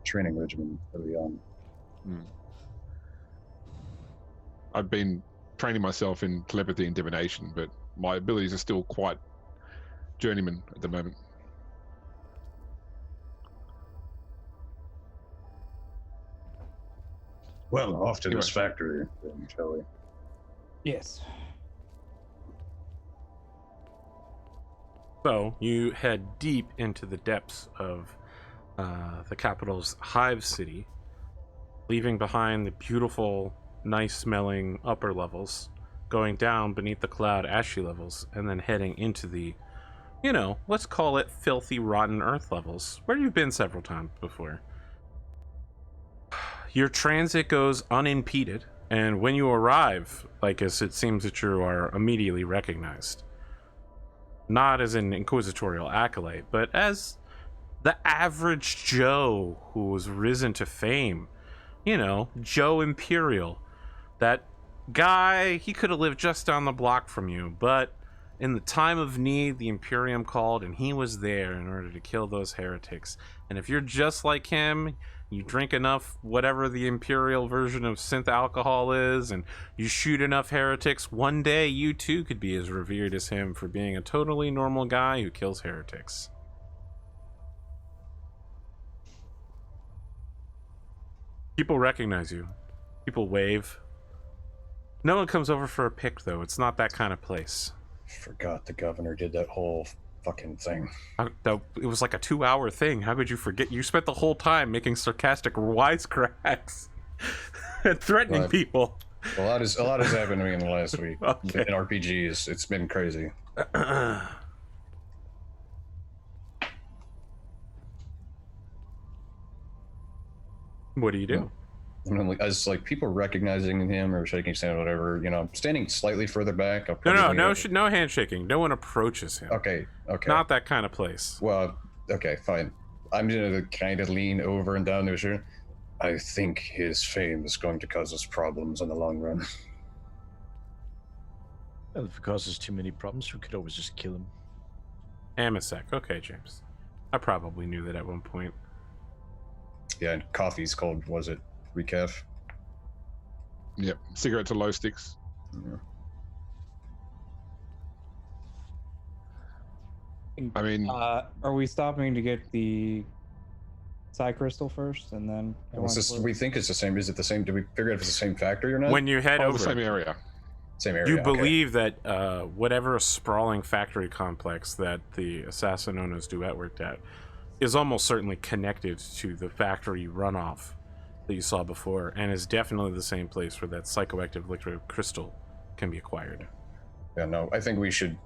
training regimen early on. I've been training myself in telepathy and divination, but my abilities are still quite journeyman at the moment. Well, off to this Anyway. factory, then, shall we? Yes. So you head deep into the depths of the capital's hive city, leaving behind the beautiful nice smelling upper levels, going down beneath the cloud ashy levels, and then heading into the, let's call it filthy, rotten earth levels, where you've been several times before. Your transit goes unimpeded, and when you arrive, Lycus, it seems that you are immediately recognized. Not as an Inquisitorial Acolyte, but as the average Joe who was risen to fame. Joe Imperial. That guy, he could have lived just down the block from you, but in the time of need, the Imperium called, and he was there in order to kill those heretics. And if you're just like him, you drink enough whatever the Imperial version of synth alcohol is, and you shoot enough heretics, one day you too could be as revered as him for being a totally normal guy who kills heretics. People recognize you. People wave. No one comes over for a pic, though. It's not that kind of place. Forgot the governor did that whole fucking thing. It was like a 2-hour thing. How could you forget? You spent the whole time making sarcastic wisecracks and threatening people. A lot has happened to me in the last week. Okay. In RPGs, it's been crazy. What do you do? As like people recognizing him or shaking his hand or whatever, I'm standing slightly further back. No handshaking. No one approaches him. Okay. Not that kind of place. Well, okay, fine. I'm gonna kind of lean over and down to his shoulder. I think his fame is going to cause us problems in the long run. Well, if it causes too many problems, we could always just kill him. Amasek. Okay, James. I probably knew that at one point. Yeah, and coffee's called, was it Recaf? Yep. Cigarettes are low sticks. Yeah. I mean, are we stopping to get the Psi Crystal first, and then we think it's the same. Is it the same? Did we figure out if it's the same factory or not? When you head over the same area. Same area. You okay. believe that whatever sprawling factory complex that the assassin owners duet worked at is almost certainly connected to the factory runoff that you saw before, and is definitely the same place where that psychoactive liquid crystal can be acquired. Yeah, no, I think we should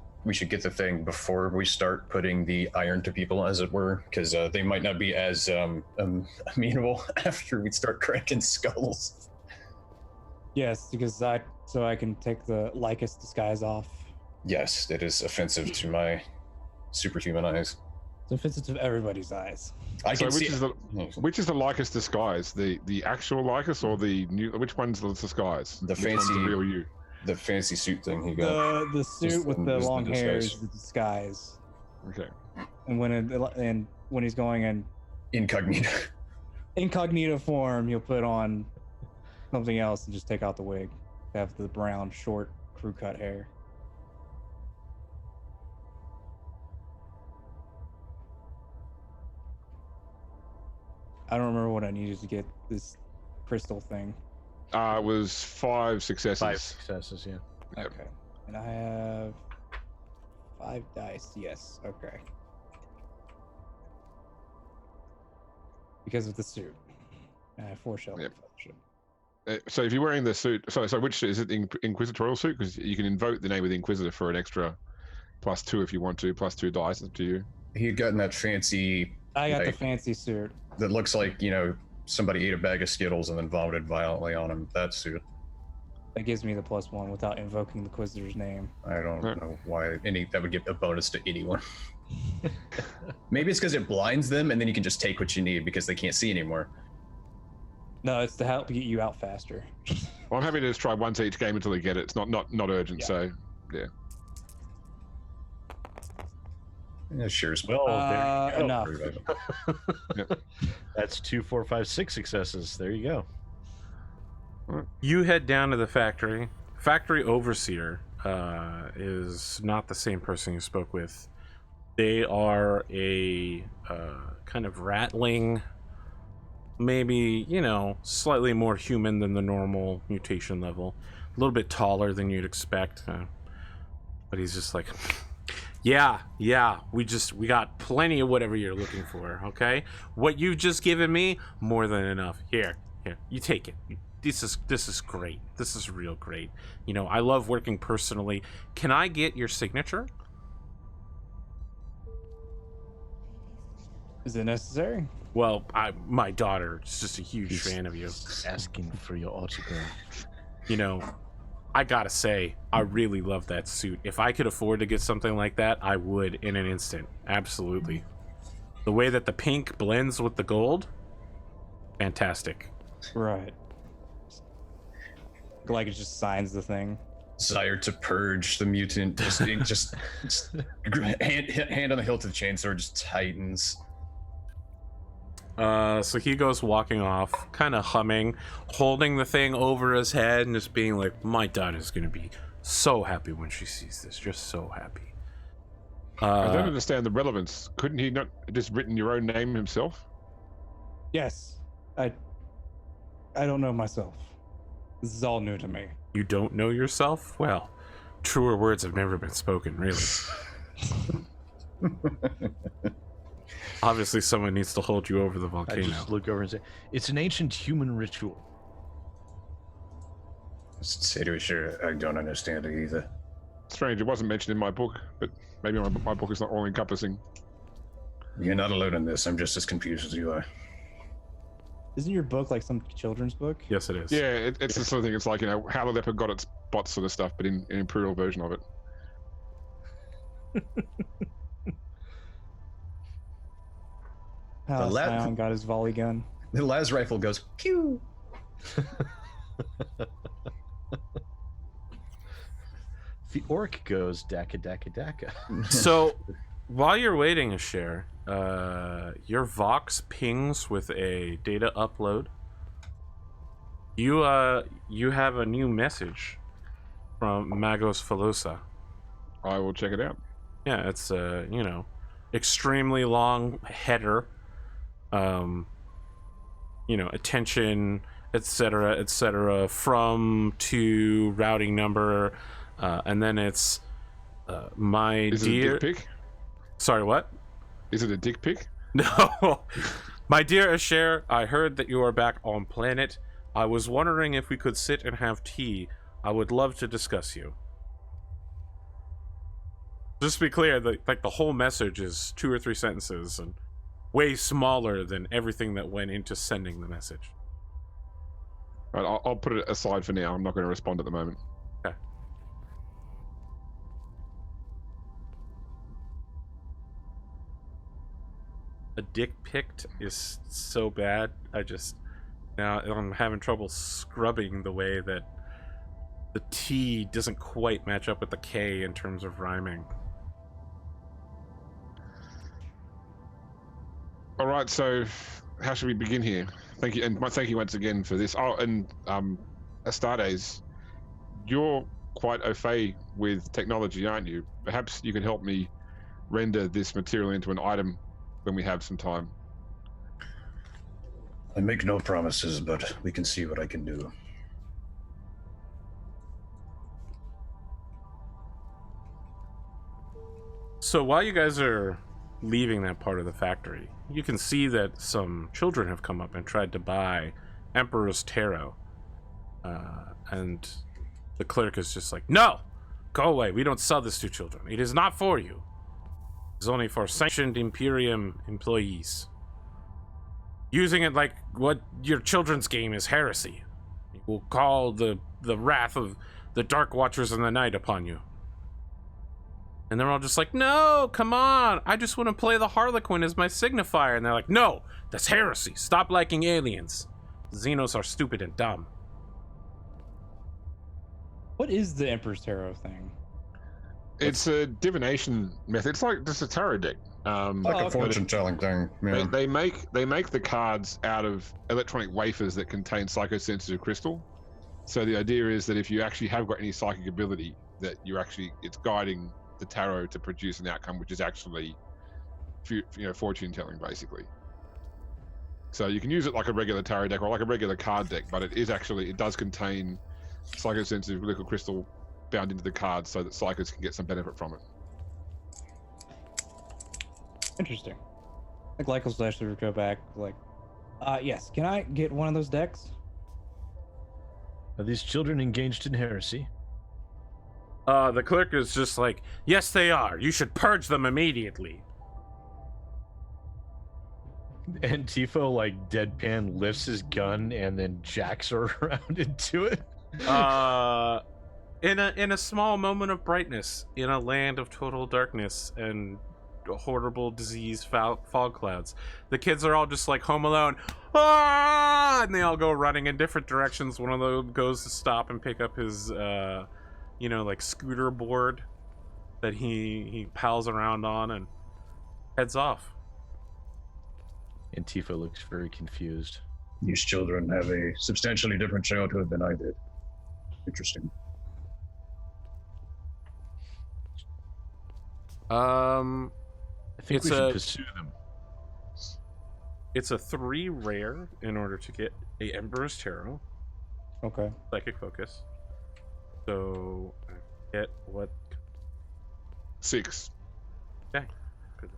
get the thing before we start putting the iron to people, as it were, because they might not be as amenable after we start cracking skulls. Yes, because I can take the Lycus disguise off. Yes, it is offensive to my superhuman eyes. It's offensive to everybody's eyes. Which is the Lycus disguise? The actual Lycus or the new? Which one's the disguise? The Which one's fancy the real you. The fancy suit thing he got. The suit with the long hair is the disguise. Okay. And when he's going in incognito form, you'll put on something else and just take out the wig. Have the brown, short, crew cut hair. I don't remember what I needed to get this crystal thing. It was 5 successes. 5 successes, yeah. Yep. Okay. And I have 5 dice. Yes. Okay. Because of the suit. I have 4 shells. Yep. So if you're wearing the suit, so which is it? Inquisitorial suit? Because you can invoke the name of the Inquisitor for an extra +2 if you want to, +2 dice. Up to you. He had gotten that fancy. I got the fancy suit. That looks like, somebody ate a bag of Skittles and then vomited violently on him. That suit. That gives me the +1 without invoking the Inquisitor's name. I don't know why that would give a bonus to anyone. Maybe it's because it blinds them and then you can just take what you need because they can't see anymore. No, it's to help get you out faster. Well, I'm happy to just try once each game until they get it. It's not urgent, so yeah. Yeah, sure. Well, there you go. Enough. Yep. That's 2, 4, 5, 6 successes. There you go. You head down to the factory. Factory overseer is not the same person you spoke with. They are a kind of rattling, maybe, slightly more human than the normal mutation level. A little bit taller than you'd expect. But he's just like, yeah, we got plenty of whatever you're looking for, okay? What you've just given me, more than enough. Here, you take it. this is great. This is real great. You know, I love working personally. Can I get your signature? Is it necessary? Well, my daughter is just a huge He's fan of you. Asking for your autograph. You know, I gotta say, I really love that suit. If I could afford to get something like that, I would in an instant. Absolutely. The way that the pink blends with the gold, fantastic. Right. Like it just signs the thing. Desire to purge the mutant. Just hand on the hilt of the chainsword just tightens. So he goes walking off, kind of humming, holding the thing over his head and just being like, my daughter's gonna be so happy when she sees this, just so happy. I don't understand the relevance. Couldn't he not just written your own name himself? Yes. I don't know myself. This is all new to me. You don't know yourself? Well, truer words have never been spoken, really. Obviously, someone needs to hold you over the I volcano. just look over and say, it's an ancient human ritual. Say to Eshairr, I don't understand it either. Strange, it wasn't mentioned in my book, but maybe my book is not all encompassing. You're not alone in this. I'm just as confused as you are. Isn't your book like some children's book? Yes, it is. Yeah, it's the sort of thing. It's like, you know, how the leopard got its bots sort of stuff, but in an imperial version of it. How The lad- Scion got his volley gun. The las rifle goes pew. The orc goes daka daka daka. So, while you're waiting, Eshairr, your Vox pings with a data upload. You have a new message from Magos Filosa. I will check it out. Yeah, it's you know, extremely long header. You know, attention, etc., from to routing number, and then it's my Is it a dear. dick pic? Sorry, what? Is it a dick pic? No. My dear Eshairr, I heard that you are back on planet. I was wondering if we could sit and have tea. I would love to discuss you. Just to be clear, the whole message is 2 or 3 sentences and way smaller than everything that went into sending the message. Right, I'll put it aside for now. I'm not going to respond at the moment. Okay. A dick picked is so bad. Now I'm having trouble scrubbing the way that the T doesn't quite match up with the K in terms of rhyming. All right, so how should we begin here? Thank you, and thank you once again for this. Oh, and Astartes, you're quite au fait with technology, aren't you? Perhaps you can help me render this material into an item when we have some time. I make no promises, but we can see what I can do. So while you guys are leaving that part of the factory, you can see that some children have come up and tried to buy Emperor's Tarot. And the clerk is just like, no! Go away, we don't sell this to children. It is not for you. It's only for sanctioned Imperium employees. Using it like what your children's game is heresy. It will call the wrath of the Dark Watchers in the night upon you. And they're all just like, no, come on. I just want to play the Harlequin as my signifier. And they're like, no, that's heresy. Stop liking aliens. Xenos are stupid and dumb. What is the Emperor's Tarot thing? It's a divination method. It's like just a tarot deck. Like a okay. fortune-telling thing. Yeah. They make the cards out of electronic wafers that contain psychosensitive crystal. So the idea is that if you actually have got any psychic ability, that it's guiding the tarot to produce an outcome which is actually fortune telling, basically. So you can use it like a regular tarot deck or like a regular card deck, but it does contain psychosensitive liquid crystal bound into the cards so that psychers can get some benefit from it. Interesting. I think Lycus will actually go back, like, yes, can I get one of those decks? Are these children engaged in heresy? The clerk is just like, yes, they are. You should purge them immediately. Antipho, like, deadpan lifts his gun and then jacks her around into it. In a small moment of brightness, in a land of total darkness and horrible disease fog clouds, the kids are all just like Home Alone, and they all go running in different directions. One of them goes to stop and pick up his like scooter board that he pals around on and heads off. Antipho looks very confused. These children have a substantially different childhood than I did. Interesting. I think we should a- pursue them. It's a 3 rare in order to get a Emperor's Tarot, Okay. Psychic Focus. So I get what? 6. Okay. Good.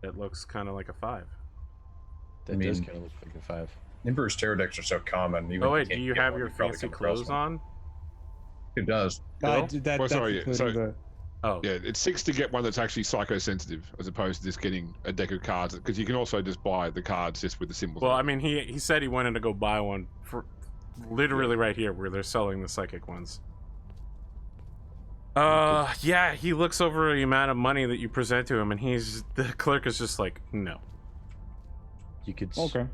It looks kind of like a 5. That I does mean- kind of look like a 5. Emperor's Tarot decks are so common. Even Oh if wait, do can't you get have one, your you probably fancy come across clothes one. on? It does. Bill? That's sorry, including so- the. Oh, Yeah, it's 6 to get one that's actually psychosensitive, as opposed to just getting a deck of cards. Because you can also just buy the cards just with the symbols. well, on I it. mean, he said he wanted to go buy one for literally right here where they're selling the psychic ones. Yeah, he looks over the amount of money that you present to him, and the clerk is just like, no. You could Okay.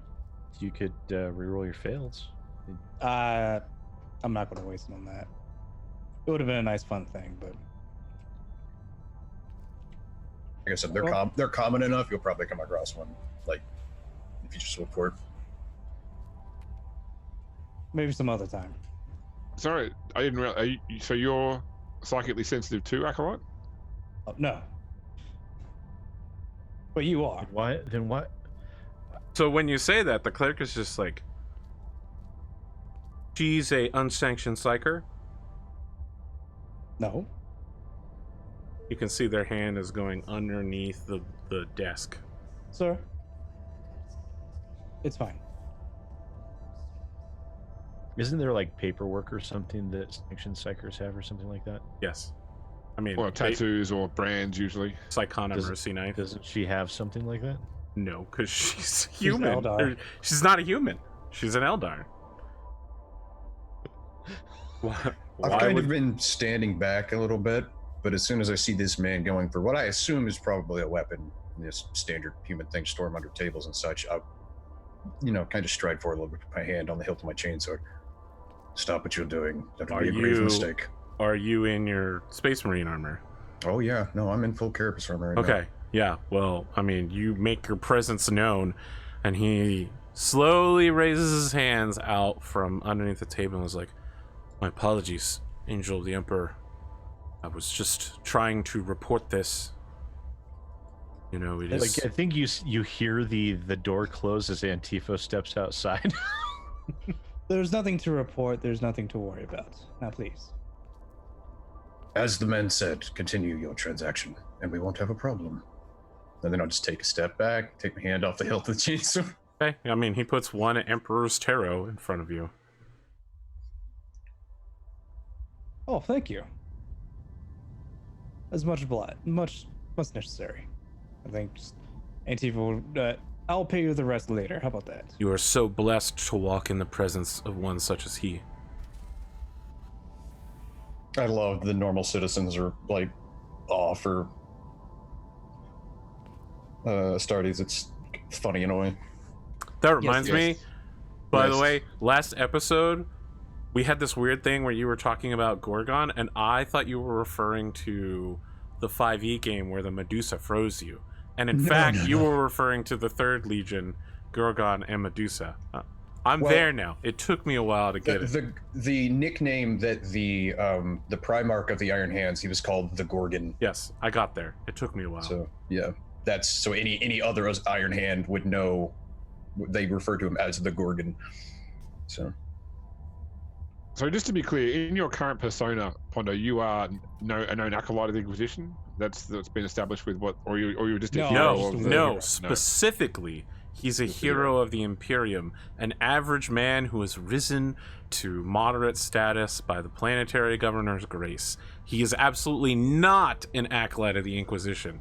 You could reroll your fails. I'm not going to waste it on that. It would have been a nice, fun thing, but Like I said, they're Well- they're common enough. You'll probably come across one. Like if you just look for it. maybe some other time. Sorry, I didn't realize. So you're psychically sensitive too, Acolyte? Oh, no. But you are. Why? Then what? So when you say that, the clerk is just like, she's a unsanctioned psyker. No. You can see their hand is going underneath the desk. Sir. It's fine. Isn't there like paperwork or something that sanctioned psychers have or something like that? Yes. I mean, Or tattoos or brands usually. Psychona Does it- Mercy Knife. Doesn't she have something like that? No, because she's human. Eldar. Or- She's not a human. She's an Eldar. Why, I've why kind would of been standing back a little bit, but as soon as I see this man going for what I assume is probably a weapon, this standard human thing, storm under tables and such, I, kind of stride forward a little bit with my hand on the hilt of my chainsaw. Stop what you're doing. That would be a grave mistake. Are you in your Space Marine armor? Oh yeah, no, I'm in full carapace armor right now. Okay, yeah. Well, I mean, you make your presence known, and he slowly raises his hands out from underneath the table and is like, "My apologies, Angel of the Emperor. I was just trying to report this. It is." Like I think you hear the door close as Antipho steps outside. There's nothing to report. There's nothing to worry about. Now, please. As the men said, continue your transaction, and we won't have a problem. And then I'll just take a step back, take my hand off the hilt of the chainsaw. Okay. I mean, he puts one Emperor's Tarot in front of you. Oh, thank you. As much necessary. I think Antipho, I'll pay you the rest later. How about that? You are so blessed to walk in the presence of one such as he. I love the normal citizens are like off or Astartes. It's funny in a way. That reminds yes. me, by the Yes. way, last episode, we had this weird thing where you were talking about Gorgon, and I thought you were referring to the 5e game where the Medusa froze you. And in No, fact, no, you no. were referring to the 3rd Legion, Gorgon, and Medusa. I'm Well, there now. It took me a while to get it. The nickname that the Primarch of the Iron Hands, he was called the Gorgon. Yes, I got there. It took me a while. So yeah, that's so any other Iron Hand would know. They refer to him as the Gorgon. So So just to be clear, in your current persona, Pondo, you are a known acolyte of the Inquisition. That's been established with what, or you just a No, hero No, of the no, hero? specifically, He's a hero of the Imperium, an average man who has risen to moderate status by the planetary governor's grace. He is absolutely not an acolyte of the Inquisition.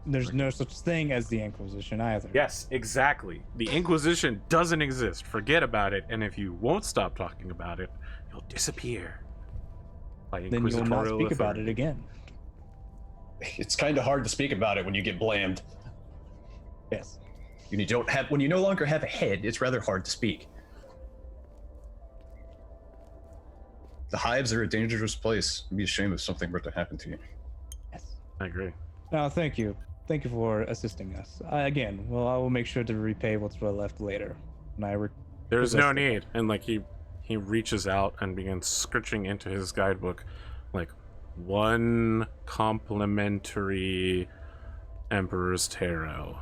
There's no such thing as the Inquisition either. Yes, exactly. The Inquisition doesn't exist. Forget about it, and if you won't stop talking about it, you'll disappear. By Then you'll not Inquisitorial speak about authority. it again. It's kind of hard to speak about it when you get blamed. Yes. When you no longer have a head, it's rather hard to speak. The hives are a dangerous place. It'd be a shame if something were to happen to you. Yes. I agree. No, thank you. Thank you for assisting us. I will make sure to repay what's left later. When There's no possess it. need. And like he reaches out and begins scritching into his guidebook, like, 1 complimentary Emperor's Tarot.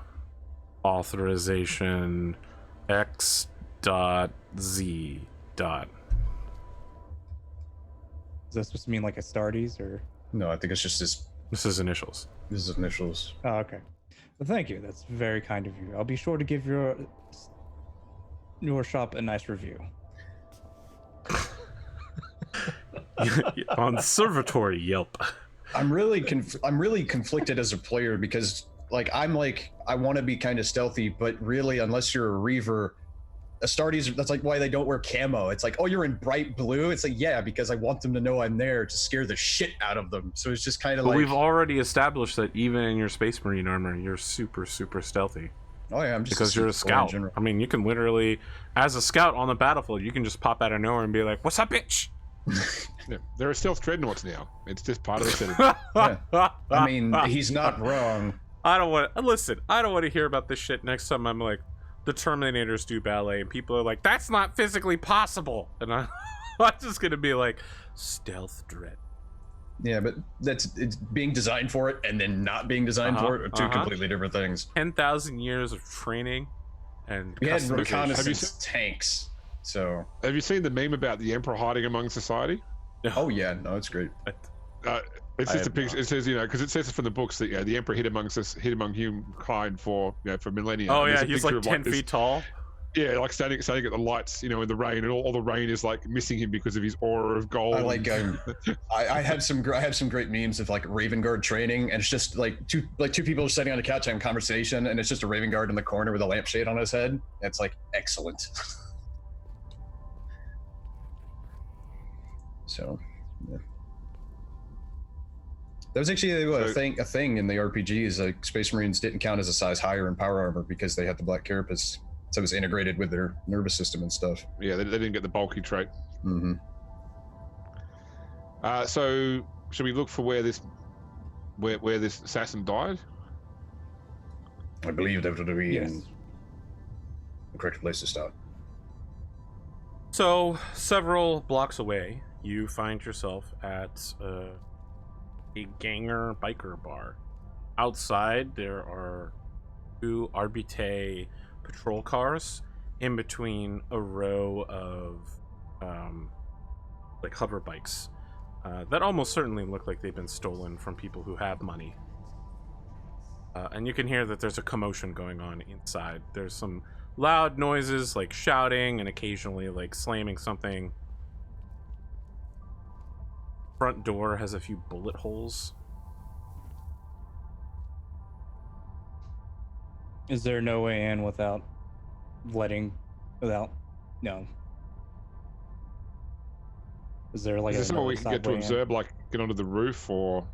Authorization X.Z. Is that supposed to mean like Astartes or? No, I think it's just his This is initials. initials. Oh, okay. Well, thank you. That's very kind of you. I'll be sure to give your shop a nice review. On Servatory Yelp. I'm really conflicted as a player because I want to be kind of stealthy, but really, unless you're a Reaver, Astartes, that's like why they don't wear camo. It's like, oh, you're in bright blue. It's like, yeah, because I want them to know I'm there to scare the shit out of them. So it's just kind of But like, we've already established that even in your Space Marine armor, you're super, super stealthy. oh yeah, I'm just Because you're a in scout. general. I mean, you can literally, as a scout on the battlefield, you can just pop out of nowhere and be like, "What's up, bitch?" Yeah, there are stealth dreadnoughts now. It's just part of the setting. I mean, he's not wrong. I don't want to hear about this shit next time I'm like, the Terminators do ballet, and people are like, "That's not physically possible," and I'm just gonna be like, "Stealth dread." Yeah, but it's being designed for it and then not being designed for it are two completely different things. 10,000 years of training and We had customization. reconnaissance tanks, so Have you seen the meme about the Emperor hiding among society? oh yeah, no, it's great. It's I just a have picture. not. It says, because it says from the books that the Emperor hid among humankind for for millennia. Oh And there's yeah, a he's picture like of, 10 this- feet tall. Yeah, like standing at the lights, in the rain, and all the rain is like missing him because of his aura of gold. I like I have some great memes of like Raven Guard training, and it's just two people sitting on a couch having a conversation, and it's just a Raven Guard in the corner with a lampshade on his head. It's like excellent. So, yeah. That was actually a thing in the RPGs. Like Space Marines didn't count as a size higher in power armor because they had the black carapace, so it was integrated with their nervous system and stuff. Yeah, they didn't get the bulky trait. Mm-hmm. So should we look for where this assassin died? I believe that would be Yes. the correct place to start. So, several blocks away, you find yourself at a ganger biker bar. Outside, there are 2 Arbite patrol cars in between a row of hover bikes that almost certainly look like they've been stolen from people who have money. And you can hear that there's a commotion going on inside. There's some loud noises like shouting and occasionally like slamming something. Front door has a few bullet holes. Is there no way in without no? Is there like Is there somewhere we another can get to side way in? observe, like get onto the roof or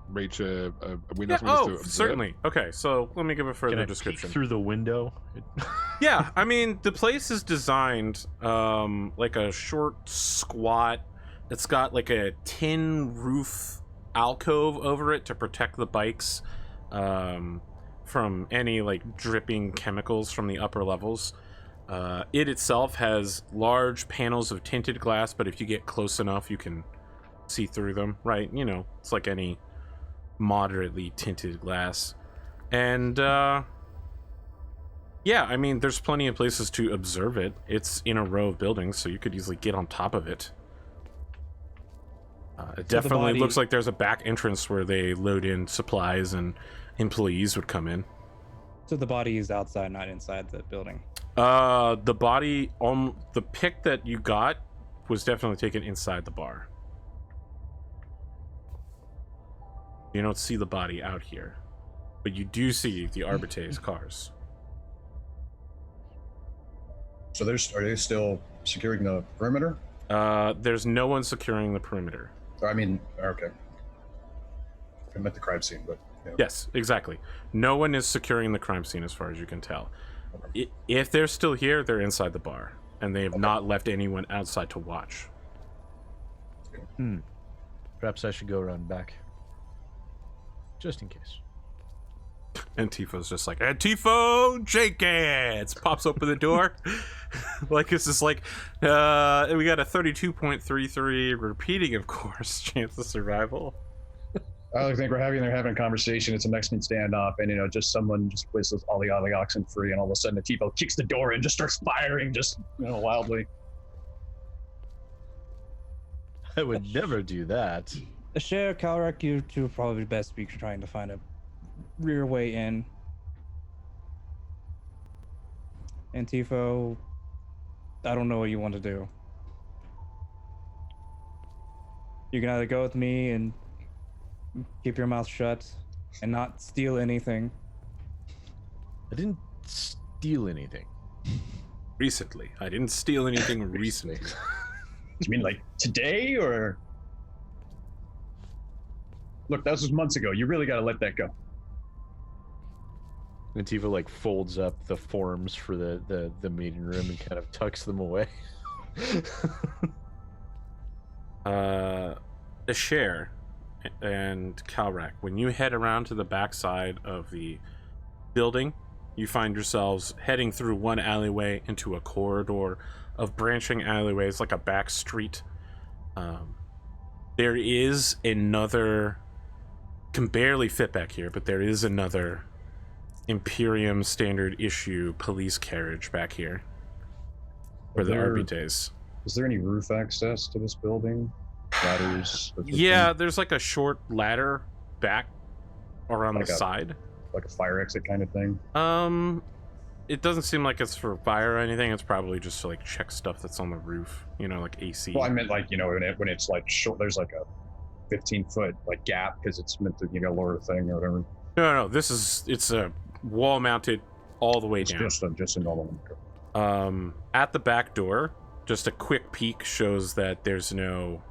reach a window? Yeah, somewhere just to oh, observe? certainly. Okay, so let me give a Can further I peek description. through the window? Yeah, I mean, the place is designed like a short, squat. It's got like a tin roof alcove over it to protect the bikes from any like dripping chemicals from the upper levels. It itself has large panels of tinted glass, but if you get close enough, you can see through them, right? It's like any moderately tinted glass. And yeah, I mean, there's plenty of places to observe it. It's in a row of buildings, so you could easily get on top of it. It definitely looks like there's a back entrance where they load in supplies and employees would come in. So the body is outside, not inside the building. The body on the pic that you got was definitely taken inside the bar. You don't see the body out here, but you do see the Arbitrae's cars. So are they still securing the perimeter? There's no one securing the perimeter. I mean, okay. I meant the crime scene, but yeah. Yes, exactly. No one is securing the crime scene as far as you can tell. If they're still here, they're inside the bar, and they have not left anyone outside to watch. Perhaps I should go around back. Just in case. Antipho's just like, Antipho Jenkins! Pops open the door. Lycus is like, we got a 32.33 repeating, of course, chance of survival. I think they're having a conversation. It's a Mexican standoff, and just someone just whistles all the oxen free, and all of a sudden Antipho kicks the door and just starts firing, wildly. I would never do that. Eshairr, Kalrak, you two are probably best speak for trying to find a rear way in. Antipho, I don't know what you want to do. You can either go with me and keep your mouth shut and not steal anything. I didn't steal anything. Recently. I didn't steal anything recently. You mean like today, or? Look, that was months ago. You really got to let that go. Antipho like folds up the forms for the meeting room and kind of tucks them away. Eshairr and Kalrak, when you head around to the backside of the building, you find yourselves heading through one alleyway into a corridor of branching alleyways, like a back street. There is another, can barely fit back here, but there is another Imperium standard issue police carriage back here for the Arbitrae's. Is there any roof access to this building? Ladders? Yeah, there's like a short ladder back around the side. Like a fire exit kind of thing? It doesn't seem like it's for fire or anything. It's probably just to like check stuff that's on the roof, like AC. Well, I meant like, when it's like short, there's like a 15-foot like gap because it's meant to, lower the thing or whatever. No, it's a wall mounted all the way down. Just a normal one. At the back door, just a quick peek shows that there's no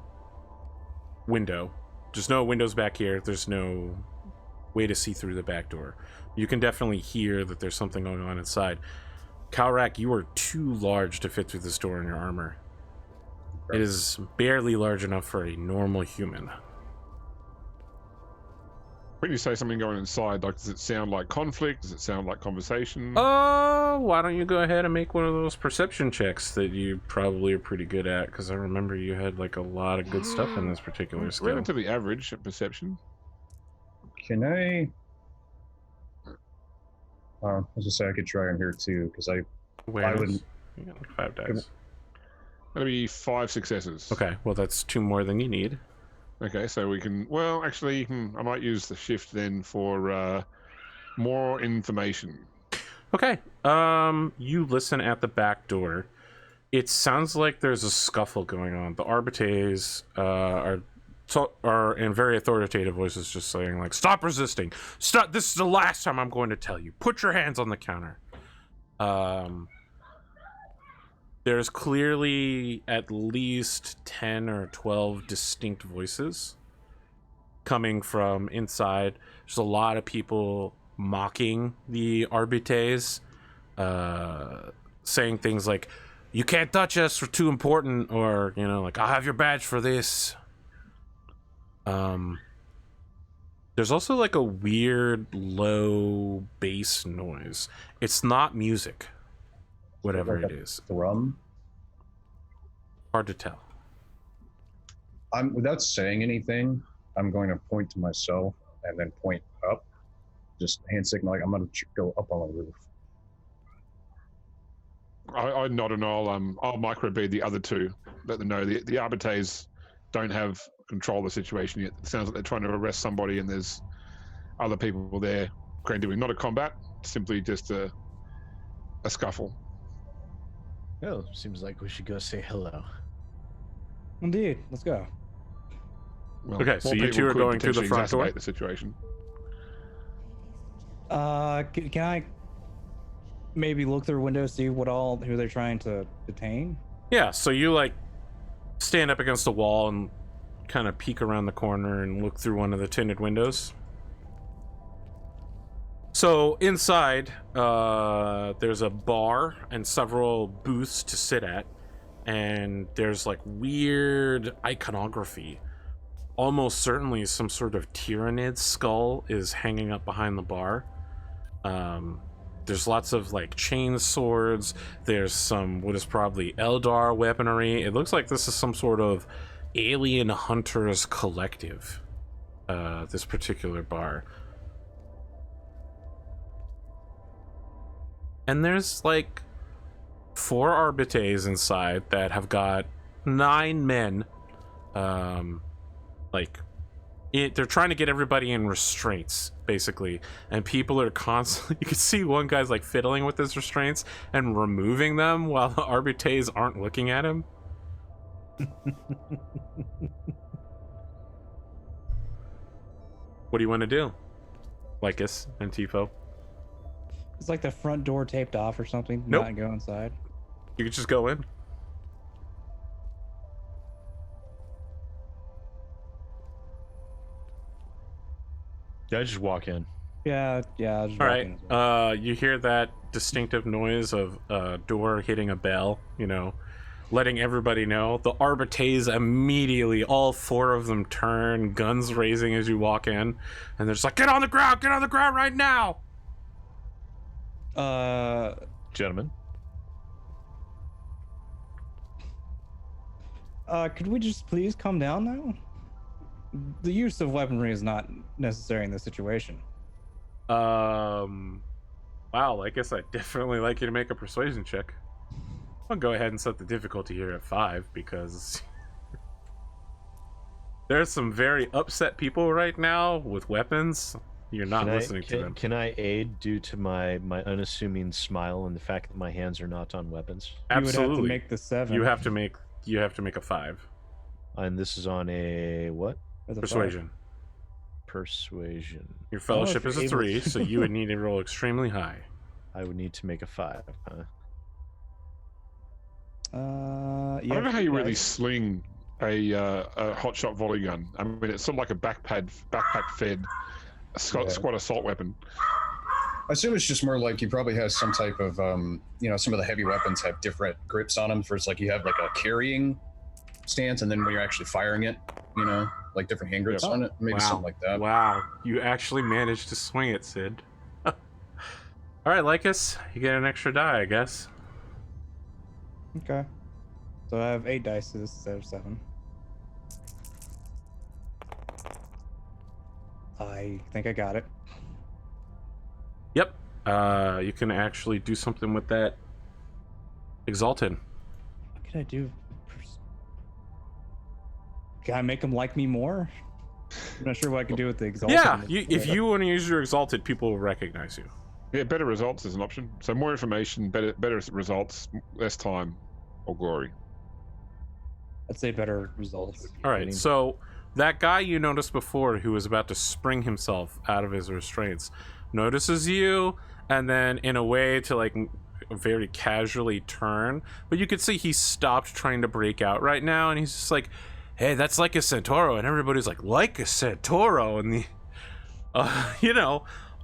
window. There's no windows back here. There's no way to see through the back door. You can definitely hear that there's something going on inside. Kalrak, you are too large to fit through this door in your armor. It is barely large enough for a normal human. When you say something going inside, like, does it sound like conflict? Does it sound like conversation? Oh, why don't you go ahead and make one of those perception checks that you probably are pretty good at? Because I remember you had like a lot of good stuff in this particular skill. Relatively average at perception. Can I? I was gonna say I could try on here too, because I wouldn't. You got like 5 dice. That'll be 5 successes. Okay, well that's 2 more than you need. Okay, so we can. Well, actually, I might use the shift then for more information. Okay. You listen at the back door. It sounds like there's a scuffle going on. The Arbitrae's are in very authoritative voices just saying like, "Stop resisting! Stop! This is the last time I'm going to tell you. Put your hands on the counter." There's clearly at least 10 or 12 distinct voices coming from inside. There's a lot of people mocking the Arbitrae's, saying things like, "You can't touch us, we're too important," or, like, "I'll have your badge for this." There's also like a weird low bass noise. It's not music. Whatever like it is. Thrum? Hard to tell. Without saying anything, I'm going to point to myself and then point up. Just hand signal, like I'm going to go up on the roof. I nod and I'll microbead the other 2. Let them know the Arbitrae's don't have control of the situation yet. It sounds like they're trying to arrest somebody and there's other people there doing not a combat, simply just a scuffle. Oh, seems like we should go say hello. Indeed, let's go. Well, Okay, so more you people two are could going through the potentially front door? exacerbate the situation. Can I maybe look through windows, see who they're trying to detain? Yeah, so you like stand up against the wall and kind of peek around the corner and look through one of the tinted windows. So inside, there's a bar and several booths to sit at, and there's like weird iconography. Almost certainly some sort of Tyrannid skull is hanging up behind the bar. There's lots of like chain swords. There's some what is probably Eldar weaponry. It looks like this is some sort of alien hunters collective. This particular bar. And there's like 4 arbites inside that have got 9 men. They're trying to get everybody in restraints, basically, and people are constantly. You can see one guy's like fiddling with his restraints and removing them while the arbites aren't looking at him. What do you want to do, Lycus and Antipho? It's like the front door taped off or something. Nope. Not go inside. You could just go in. Yeah, I just walk in. Yeah. I'll just All walk right. in as well. You hear that distinctive noise of a door hitting a bell, letting everybody know. The arbites immediately, all 4 of them turn, guns raising as you walk in, and they're just like, get on the ground right now! Gentlemen. Could we just please calm down now? The use of weaponry is not necessary in this situation. Wow, I guess I'd definitely like you to make a persuasion check. I'll go ahead and set the difficulty here at 5, because there's some very upset people right now with weapons. You're not listening to them. Can I aid due to my unassuming smile and the fact that my hands are not on weapons? Absolutely. You would have to make the 7. You have to make a 5. And this is on a what? With a 5. Persuasion. Persuasion. Your fellowship if is a you're 3, able to. so you would need to roll extremely high. I would need to make a 5, huh? I don't know how you really sling a hotshot volley gun. I mean, it's sort of like a backpack fed squad assault weapon. I assume it's just more like you probably have some type of, some of the heavy weapons have different grips on them. For it's like you have like a carrying stance, and then when you're actually firing it, like different hand grips on it, maybe something like that. Wow, you actually managed to swing it, Sid. All right, Lycus, you get an extra die, I guess. Okay. So I have 8 dice instead of 7. I think I got it. Yep. You can actually do something with that Exalted. What can I do? Can I make them like me more? I'm not sure what I can do with the exalted. Yeah, if you want to use your Exalted, people will recognize you. Yeah, better results is an option. So more information, better results, less time, or glory. I'd say better results. All right, so that guy you noticed before who was about to spring himself out of his restraints notices you, and then in a way to like very casually turn, but you could see he stopped trying to break out right now, and he's just like, hey, that's like a Centauro, and everybody's like a Centauro, and the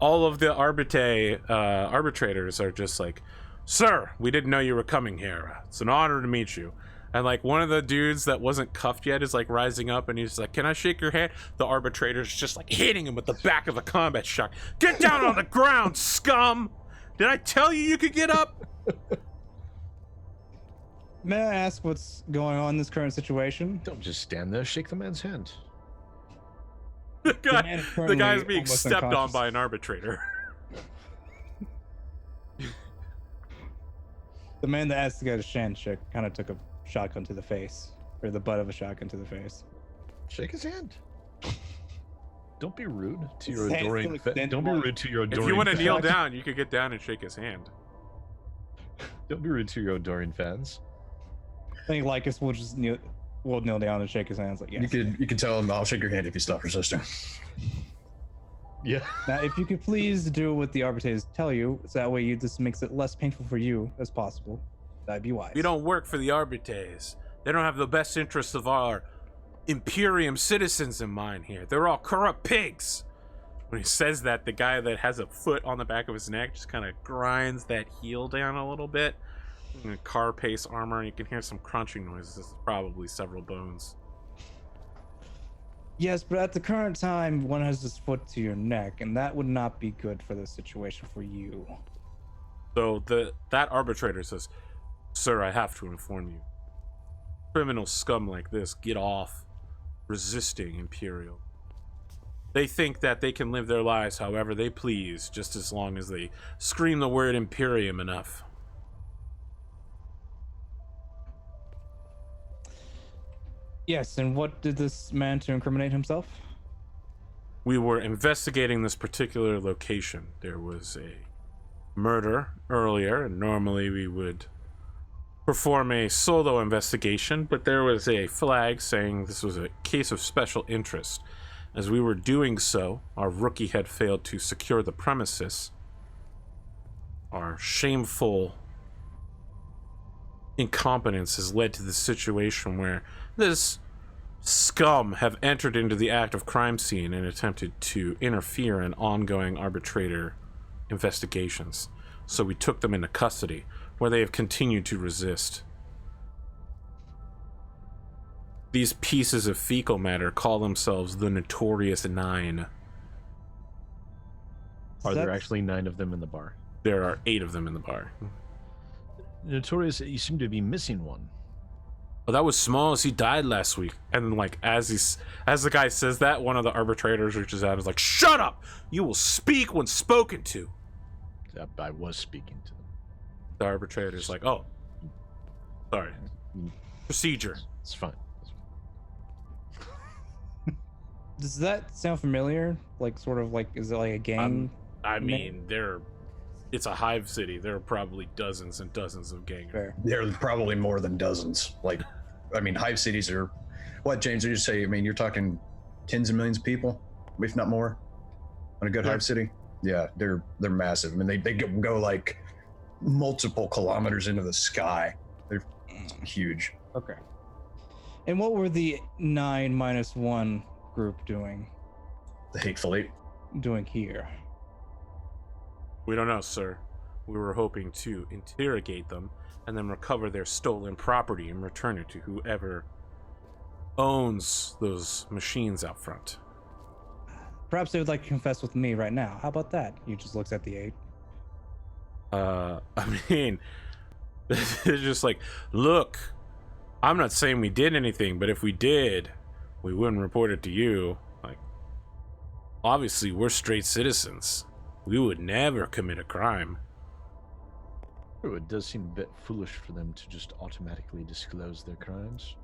all of the arbitrators are just like, sir, we didn't know you were coming here. It's an honor to meet you. And like one of the dudes that wasn't cuffed yet is like rising up, and he's like, can I shake your hand? The arbitrator's just like hitting him with the back of the combat shock. Get down on the ground, scum! Did I tell you could get up? May I ask what's going on in this current situation? Don't just stand there, shake the man's hand. The man is guy's currently being almost stepped on unconscious. by an arbitrator. The man that asked to go to Shanshik kind of took a shotgun to the face, or the butt of a shotgun to the face. Shake his hand. Don't be rude to your Stand adoring. still, extend Don't be wide. rude to your If adoring. you want to kneel fans. down, you could get down and shake his hand. Don't be rude to your adoring fans. I think Lycus will just kneel down and shake his hands like, yes. You could tell him, I'll shake your hand if you stop resisting. Yeah. Now, if you could please do what the arbiters tell you, so that way this makes it less painful for you as possible. That'd be wise. We don't work for the Arbiters. They don't have the best interests of our Imperium citizens in mind here. They're all corrupt pigs. When he says that, the guy that has a foot on the back of his neck just kind of grinds that heel down a little bit. In a carapace armor, and you can hear some crunching noises. This is probably several bones. Yes, but at the current time, one has his foot to your neck, and that would not be good for the situation for you. So that arbitrator says, "Sir, I have to inform you. Criminal scum like this get off resisting Imperial. They think that they can live their lives however they please, just as long as they scream the word Imperium enough." Yes, and what did this man to incriminate himself? We were investigating this particular location. There was a murder earlier, and normally we would perform a solo investigation, but there was a flag saying this was a case of special interest. As we were doing so, our rookie had failed to secure the premises. Our shameful incompetence has led to the situation where this scum have entered into the active crime scene and attempted to interfere in ongoing arbitrator investigations. So we took them into custody, where they have continued to resist. These pieces of fecal matter call themselves the Notorious Nine. Are there That's- actually 9 of them in the bar? There are 8 of them in the bar. Notorious, you seem to be missing one. Well, that was Smalls. He died last week. And like as the guy says that, one of the arbitrators reaches out and is like, "Shut up! You will speak when spoken to." I was speaking to them. The arbitrator's like, "Oh, sorry. Procedure." It's fine. Does that sound familiar? Like, sort of like, is it like a gang? I mean, it's a hive city. There are probably dozens and dozens of gangers. Fair. There are probably more than dozens. Like, I mean, hive cities are, what, James, did you say? I mean, you're talking tens of millions of people, if not more, on a good hive city? Yeah, they're massive. I mean, they go like multiple kilometers into the sky. They're huge. Okay. And what were the 9-1 group doing The Hateful Eight. here? We don't know, sir. We were hoping to interrogate them and then recover their stolen property and return it to whoever owns those machines out front. Perhaps they would like to confess with me right now. How about that? He just looks at the 8. I mean, it's just like, look, I'm not saying we did anything, but if we did, we wouldn't report it to you. Like, obviously, we're straight citizens. We would never commit a crime. True, it does seem a bit foolish for them to just automatically disclose their crimes.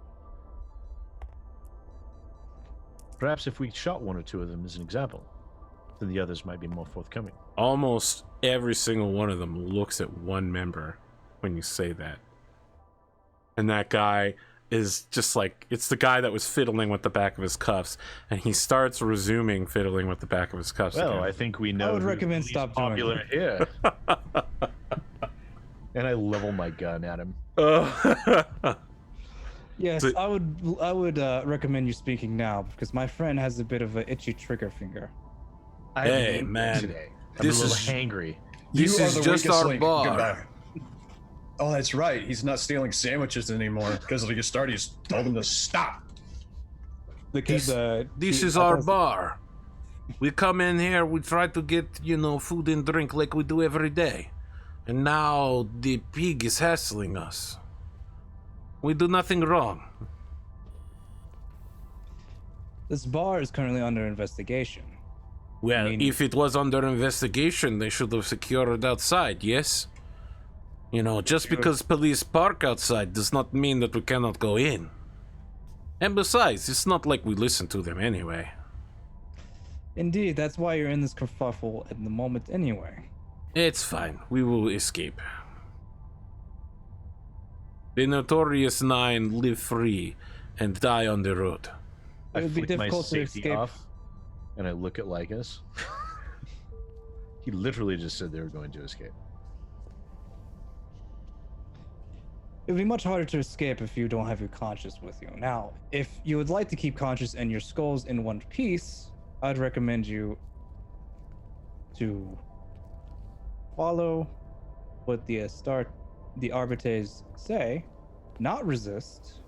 Perhaps if we shot 1 or 2 of them as an example, then the others might be more forthcoming. Almost every single one of them looks at one member when you say that. And that guy is just like, it's the guy that was fiddling with the back of his cuffs, and he starts resuming fiddling with the back of his cuffs Well, again. I think we know. I would who's recommend least stop doing popular here. And I level my gun at him. Yes, So- I would recommend you speaking now because my friend has a bit of an itchy trigger finger. I Hey, haven't eaten man, today. I'm this a little is- hangry. This You are is the just weakest our link. bar. Goodbye. Oh, that's right. He's not stealing sandwiches anymore because the Astartes told him to stop. This is our bar. We come in here, we try to get, food and drink like we do every day. And now the pig is hassling us. We do nothing wrong. This bar is currently under investigation. Well, I mean- if it was under investigation, they should have secured outside, yes? Just because police park outside does not mean that we cannot go in. And besides, it's not like we listen to them anyway. Indeed, that's why you're in this kerfuffle at the moment anyway. It's fine. We will escape. The notorious 9 live free and die on the road. It I would be flick my difficult to safety escape. off, and I look at Lycus. He literally just said they were going to escape. It would be much harder to escape if you don't have your conscience with you. Now, if you would like to keep conscience and your skulls in one piece, I'd recommend you to follow what the arbitres say, not resist,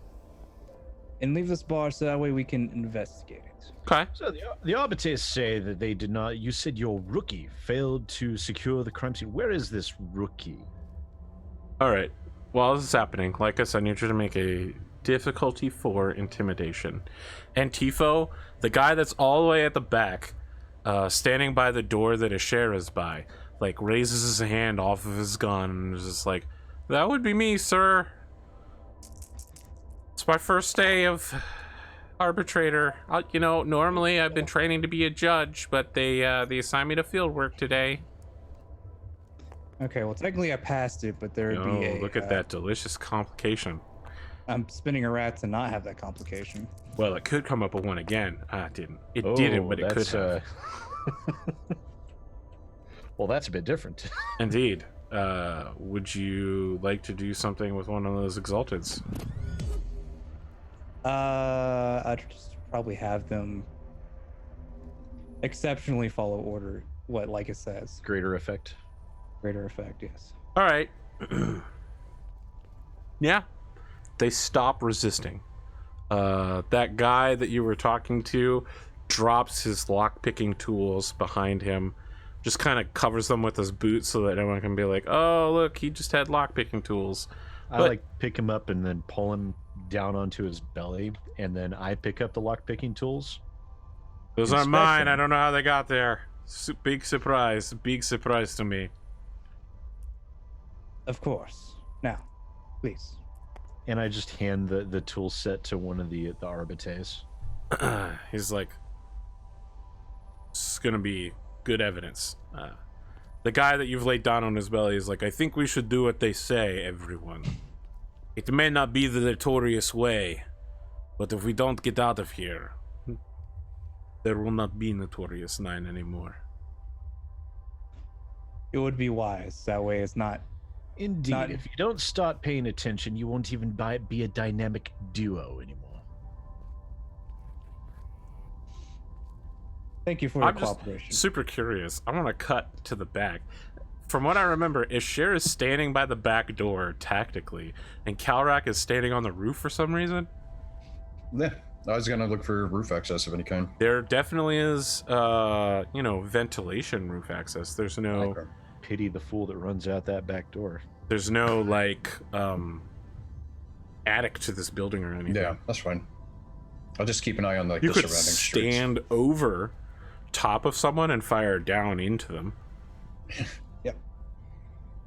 and leave this bar so that way we can investigate it. Okay. So the arbiters say that they did not. You said your rookie failed to secure the crime scene. Where is this rookie? All right. While this is happening, Lycus, I need you to make a difficulty 4 intimidation. Antipho, the guy that's all the way at the back, standing by the door that Eshairr is by, like raises his hand off of his gun and is just like, "That would be me, sir. It's my first day of arbitrator. Normally I've been training to be a judge, but they assigned me to field work today." Okay, well, technically I passed it, but there would be a... Look at that delicious complication. I'm spinning a rat to not have that complication. Well, it could come up with one again. It didn't. It didn't, but it could have. Well, that's a bit different. Indeed. Would you like to do something with one of those exalteds? I'd just probably have them exceptionally follow order, what Lycus says. Greater effect. Greater effect, yes. All right. Yeah. They stop resisting. That guy that you were talking to drops his lock-picking tools behind him, just kind of covers them with his boots so that everyone can be like, "Oh, look, he just had lock-picking tools." I pick him up and then pull him down onto his belly, and then I pick up the lock-picking tools. Those aren't Inspect mine. them. I don't know how they got there. Big surprise. Big surprise to me. Of course. Now, please. And I just hand the tool set to one of the arbitres. He's like, "It's gonna be good evidence." The guy that you've laid down on his belly is like, "I think we should do what they say, everyone. It may not be the notorious way, but if we don't get out of here, there will not be Notorious 9 anymore." It would be wise. That way it's not... Indeed, if you don't start paying attention, you won't even be a dynamic duo anymore. Thank you for your I'm just cooperation. super curious. I want to cut to the back. From what I remember, Eshairr is standing by the back door tactically, and Kalrak is standing on the roof for some reason. Yeah, I was gonna look for roof access of any kind. There definitely is, ventilation roof access. There's no... Okay. Pity the fool that runs out that back door. There's no, like, attic to this building or anything. Yeah, that's fine. I'll just keep an eye on You the could surrounding streets. stand over top of someone and fire down into them.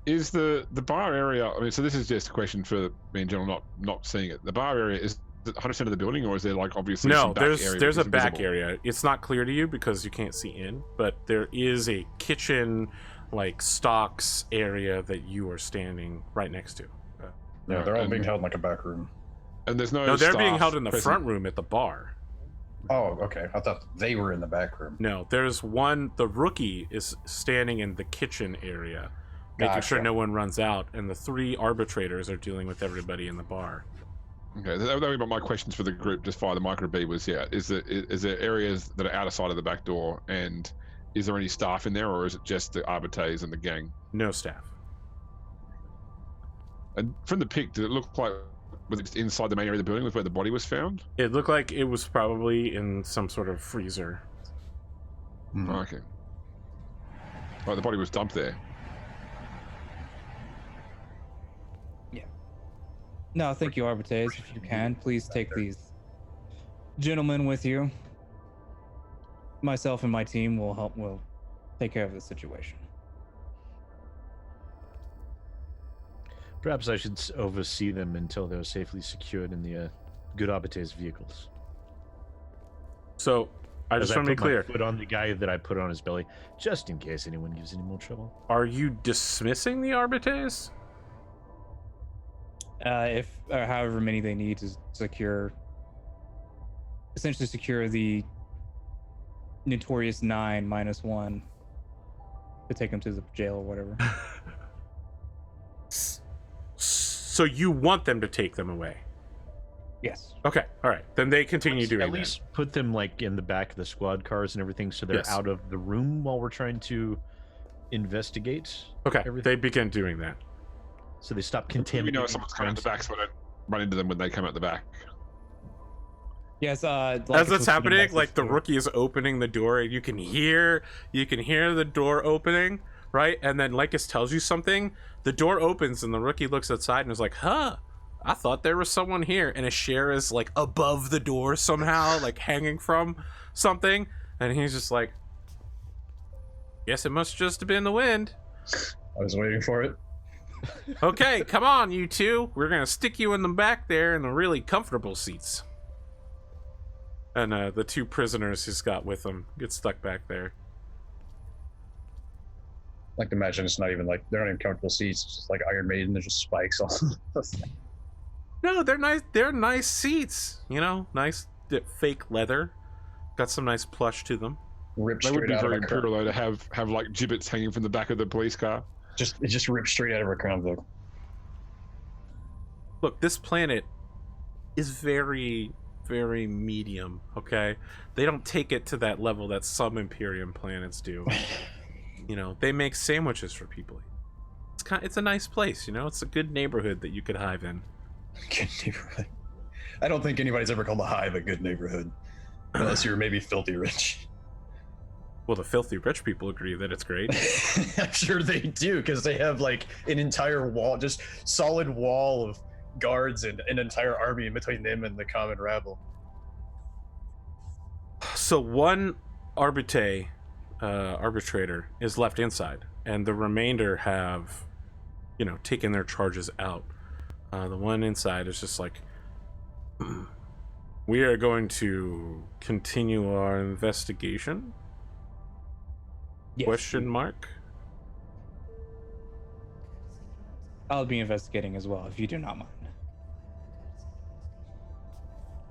Is the bar area? I mean, so this is just a question for me in general, not seeing it. The bar area, is it 100% of the building, or is there like obviously No, some back area there's a that's back invisible? area. It's not clear to you because you can't see in, but there is a kitchen, like, stocks area that you are standing right next to. Yeah, they're all And- being held in like a back room. And there's no. No, they're being staff held in the present? front room at the bar. Oh, okay. I thought they were in the back room. No, there's one. The rookie is standing in the kitchen area, making sure Gotcha. no one runs out, and the 3 arbitrators are dealing with everybody in the bar. Okay, that would be my questions for the group. Just via the micro B was is there areas that are outside of the back door, and is there any staff in there, or is it just the arbiters and the gang? No staff. And from the pic, did it look like was it just inside the main area of the building, was where the body was found? It looked like it was probably in some sort of freezer. Hmm. Oh, okay. Right, the body was dumped there. No, thank you, arbitres. If you can, please take these gentlemen with you. Myself and my team will take care of the situation. Perhaps I should oversee them until they're safely secured in the good arbiters' vehicles. So, I As just want to be put my clear. foot on the guy that I put on his belly, just in case anyone gives any more trouble. Are you dismissing the Arbites? If or however many they need to essentially secure the notorious 9 -1 to take them to the jail or whatever. So you want them to take them away? Yes. Okay, all right. Then they continue doing At that. least put them like in the back of the squad cars and everything, so they're Yes. out of the room while we're trying to investigate. Okay, everything. they begin doing that. So they stop We contaminating. know someone's coming out the back, so I don't run into them when they come out the back. Yes. As it's happening, like the rookie is opening the door, and you can hear the door opening, right? And then Lycus tells you something. The door opens, and the rookie looks outside and is like, "Huh, I thought there was someone here." And Eshairr is like above the door somehow, like hanging from something, and he's just like, "Guess it must just have been the wind." I was waiting for it. Okay, come on, you two. We're gonna stick you in the back there in the really comfortable seats. And the 2 prisoners he's got with him get stuck back there. I like to imagine it's not even like they're not even comfortable seats. It's just like Iron Maiden. There's just spikes on. No, they're nice. They're nice seats. You know, nice fake leather. Got some nice plush to them. Ripped That would straight be out of very a car. brutal though to have like gibbets hanging from the back of the police car. It just ripped straight out of her crown. Though. Look, this planet is very, very medium. Okay, they don't take it to that level that some Imperium planets do. You know, they make sandwiches for people. It's a nice place. You know, it's a good neighborhood that you could hive in. Good neighborhood. I don't think anybody's ever called a hive a good neighborhood, unless you're maybe filthy rich. Well, the filthy rich people agree that it's great. I'm sure they do, because they have like an entire wall, just solid wall of guards and an entire army in between them and the common rabble. So one arbitrator is left inside, and the remainder have, you know, taken their charges out. The one inside is just like, we are going to continue our investigation? Yes. Question mark? I'll be investigating as well, if you do not mind.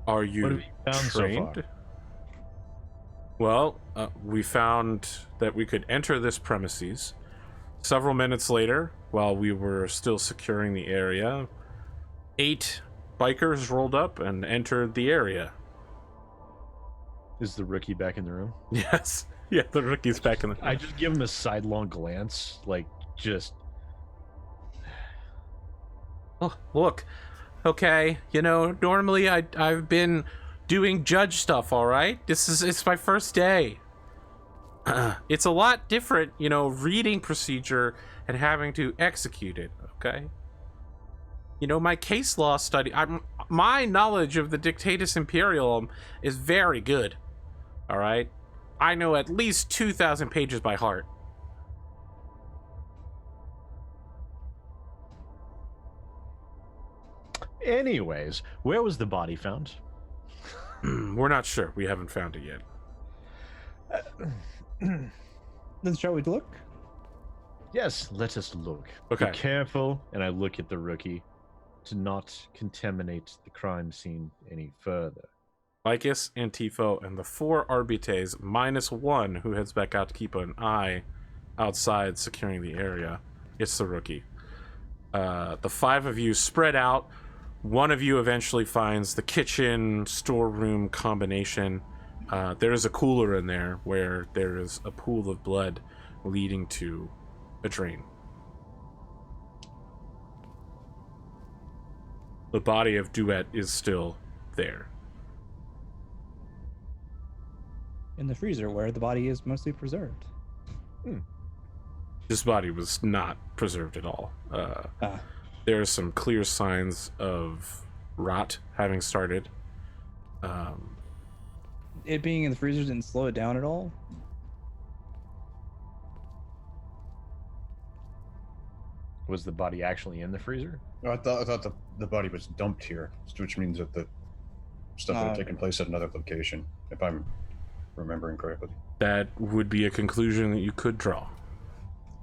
Are What you have you found so trained? far? Well, we found that we could enter this premises. Several minutes later, while we were still securing the area, 8 bikers rolled up and entered the area. Is the rookie back in the room? Yes. Yeah, the rookie's back in the... I just give him a sidelong glance, like just. Oh, look. Okay, you know, normally I've been doing judge stuff, all right? It's my first day. It's a lot different, you know, reading procedure and having to execute it, okay? You know, my case law study, my knowledge of the Dictatus Imperium is very good, all right? I know at least 2,000 pages by heart. Anyways, where was the body found? We're not sure. We haven't found it yet. Then shall we look? Yes, let us look. Okay. Be careful, and I look at the rookie, to not contaminate the crime scene any further. Lycus, Antipho, and the 4 Arbites, minus 1 who heads back out to keep an eye outside securing the area. It's the rookie. The 5 of you spread out. One of you eventually finds the kitchen storeroom combination. There is a cooler in there where there is a pool of blood leading to a drain. The body of Duet is still there. In the freezer, where the body is mostly preserved. This body was not preserved at all. There are some clear signs of rot having started. It being in the freezer didn't slow it down at all. Was the body actually in the freezer? No, I thought the body was dumped here, which means that the stuff had taken place at another location. If I'm remembering correctly. That would be a conclusion that you could draw.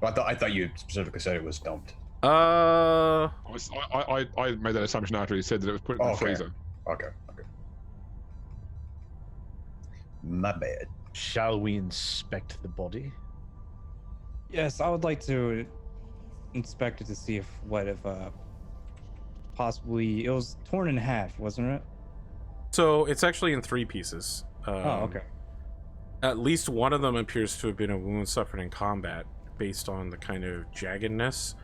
Well, I thought you specifically said it was dumped. Uh, I made that assumption after he said that it was put in the Okay. freezer. Okay. My bad. Shall we inspect the body? Yes, I would like to inspect it to see if possibly it was torn in half, wasn't it? so it's actually in 3 pieces. Oh, okay. At least one of them appears to have been a wound suffered in combat, based on the kind of jaggedness.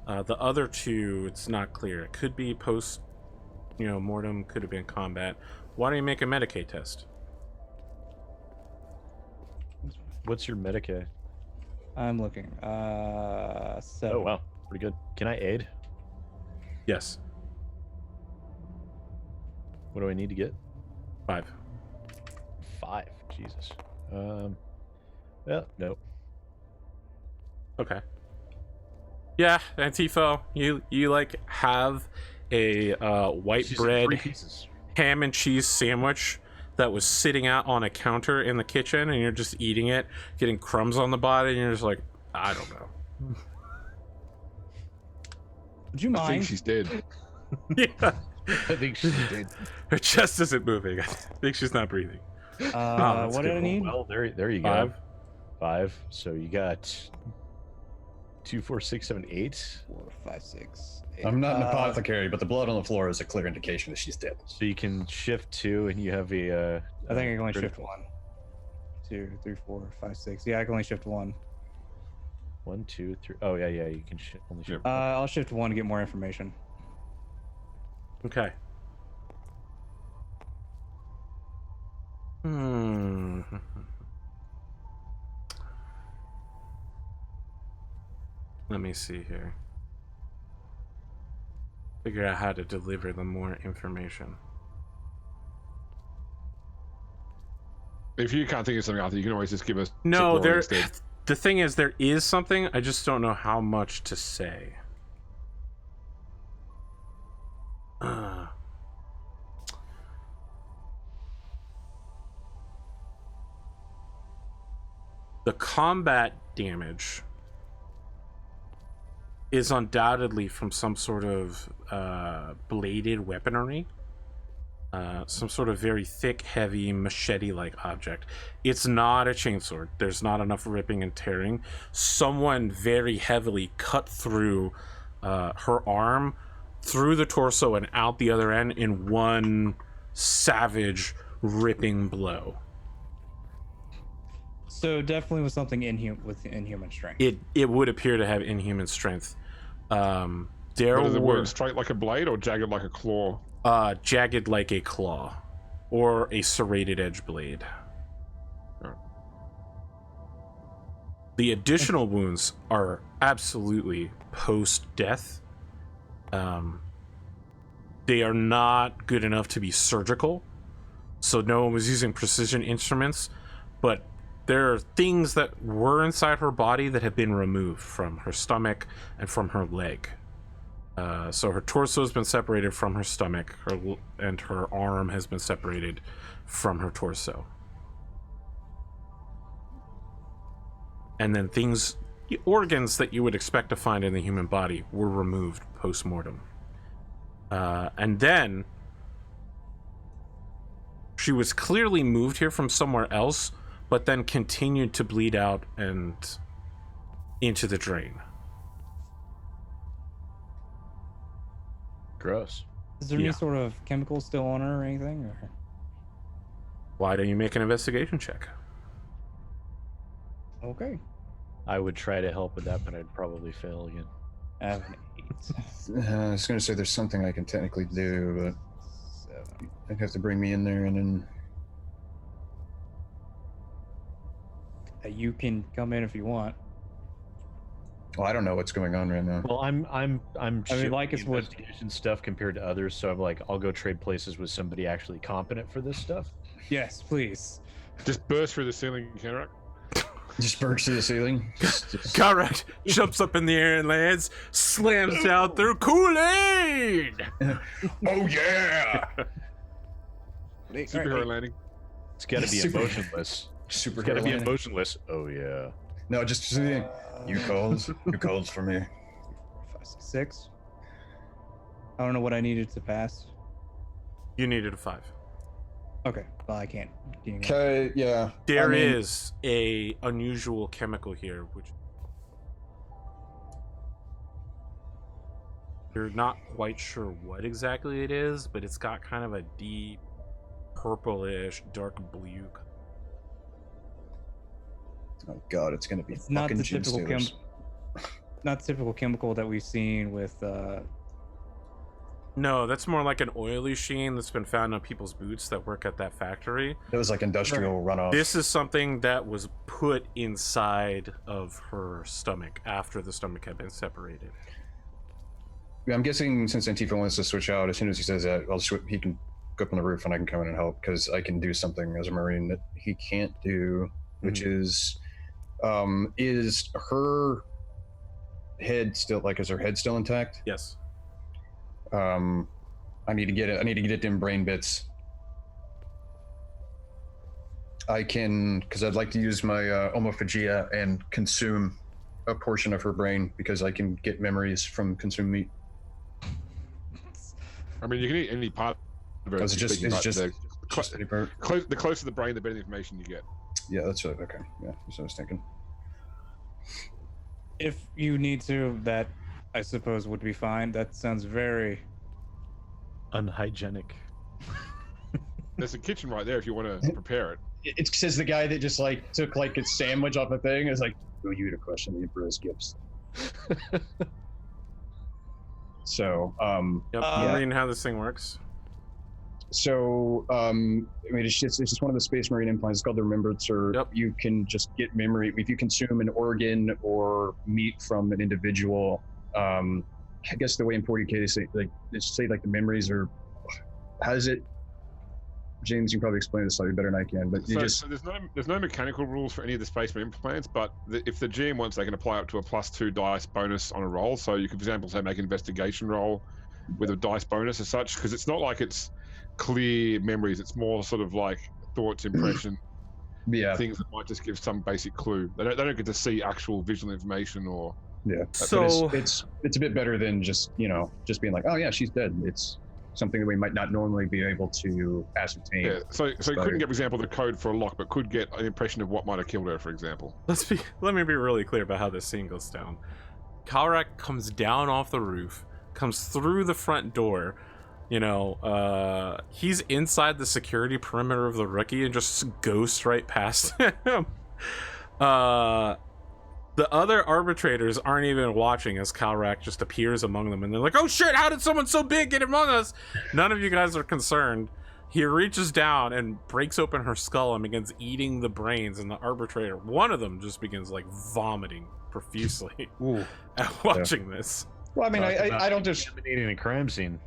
The other 2, it's not clear. It could be post, mortem. Could have been combat. Why don't you make a Medicaid test? What's your Medicaid? I'm looking. 7. Oh wow, pretty good. Can I aid? Yes, What do I need to get? 5. 5. Jesus. Well, no. Okay. Yeah, Antipho, you like have a white She's in bread 3 pieces. ham and cheese sandwich that was sitting out on a counter in the kitchen, and you're just eating it, getting crumbs on the body, and you're just like, I don't know. Would you I think mind? she's dead. Yeah, I think she did. her chest isn't moving. I think she's not breathing. that's What did good. I need? Well, there you go. 5. 5. So you got 2, 4, 6, 7, 8. 4, 5, 6, 8. I'm not an apothecary, but the blood on the floor is a clear indication that she's dead. So you can shift 2, and you have a. I think I can only shift critical. 1. 2, 3, 4, 5, 6. Yeah, I can only shift 1. 1, 2, 3. Oh yeah, you can only shift. I'll shift 1 to get more information. Okay. Let me see here. Figure out how to deliver them more information. If you can't think of something, Arthur, you can always just give us. No, Glory there. instead. The thing is, there is something. I just don't know how much to say. The combat damage is undoubtedly from some sort of bladed weaponry. Some sort of very thick, heavy, machete-like object. It's not a chainsword. There's not enough ripping and tearing. Someone very heavily cut through her arm, through the torso, and out the other end in one savage, ripping blow. So definitely with something with inhuman strength. It would appear to have inhuman strength. There But is it were work straight like a blade or jagged like a claw? jagged like a claw, or a serrated edge blade. Alright. The additional wounds are absolutely post-death. They are not good enough to be surgical, so no one was using precision instruments, but there are things that were inside her body that have been removed from her stomach and from her leg. So her torso has been separated from her stomach, and her arm has been separated from her torso. And then organs that you would expect to find in the human body were removed post-mortem. And then she was clearly moved here from somewhere else, but then continued to bleed out and into the drain. Gross. Is there Yeah. any sort of chemical still on her or anything? Or? Why don't you make an investigation check? Okay. I would try to help with that, but I'd probably fail again. I have an 8. I was going to say there's something I can technically do, 7. but I'd have to bring me in there and then. You can come in if you want. Well, I don't know what's going on right now. Well, I'm shifting Lycus would- investigation stuff compared to others, so I'm like, I'll go trade places with somebody actually competent for this stuff. Yes, please. Just burst through the ceiling, Kalrak. Just burst to the ceiling. Just... Correct. Jumps up in the air and lands, slams down through Kool-Aid. Oh yeah! Superhero landing. It's got to be Super- emotionless. Super It's gotta be landing. emotionless. Oh yeah. No, just saying. You called. You called for me. 5, 6. I don't know what I needed to pass. You needed a 5. Okay, well I can't. Okay, yeah. There is a unusual chemical here, which you're not quite sure what exactly it is, but it's got kind of a deep purplish, dark blue. Oh god, it's gonna be It's not fucking the gin typical stealers. not the typical chemical that we've seen with No, that's more like an oily sheen that's been found on people's boots that work at that factory. It was like industrial runoff. This is something that was put inside of her stomach after the stomach had been separated. Yeah, I'm guessing since Antipho wants to switch out, as soon as he says that, he can go up on the roof and I can come in and help because I can do something as a Marine that he can't do, which is her head still is her head still intact? Yes. I need to get it them brain bits. I can, because I'd like to use my omophagia and consume a portion of her brain because I can get memories from consumed meat. I mean, you can eat any part of it. It's just the part. closer the brain, the better information you get. Yeah, that's it. Okay, yeah, that's what I was thinking. if you need to, that I suppose would be fine. That sounds very Unhygienic. There's a kitchen right there if you want to prepare it. It says the guy that just took a sandwich off a thing. It's like, will you to question the Emperor's gifts? So, Yep, I'm reading how this thing works. So, I mean, it's just one of the Space Marine implants. It's called the Remembrancer. Yep. You can just get memory if you consume an organ or meat from an individual. I guess the way in 40K they say the memories are. How does it? James, you can probably explain this slightly better than I can. But So there's no mechanical rules for any of the Space Marine implants, but if the GM wants, they can apply up to a +2 dice bonus on a roll. So you could, for example, say make an investigation roll with a dice bonus as such, because it's not like it's clear memories. It's more sort of like thoughts, impression, things that might just give some basic clue. They don't get to see actual visual information or. Yeah. So but it's a bit better than just being like, oh yeah, she's dead. It's something that we might not normally be able to ascertain. Yeah. So you couldn't get, for example, the code for a lock, but could get an impression of what might have killed her, for example. Let me be really clear about how this scene goes down. Kalrak comes down off the roof, comes through the front door. He's inside the security perimeter of the rookie and just ghosts right past him. The other arbitrators aren't even watching as Kalrak just appears among them, and they're like, oh shit, how did someone so big get among us? None of you guys are concerned. He reaches down and breaks open her skull and begins eating the brains, and the arbitrator, one of them, just begins vomiting profusely at watching this. Well, I mean, I don't just. Eliminating a crime scene.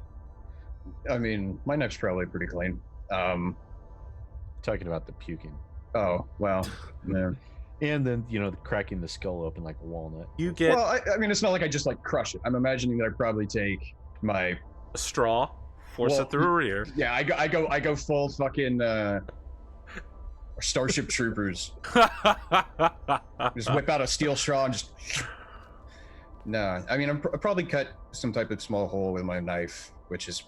I mean, my neck's probably pretty clean. Talking about the puking. Oh well, yeah. And then, cracking the skull open like a walnut. You get Well, I mean, it's not like I just crush it. I'm imagining that I probably take my a straw, force it through her ear. Yeah, I go full fucking Starship Troopers. Just whip out a steel straw and just. No, I mean, I probably cut some type of small hole with my knife, which is,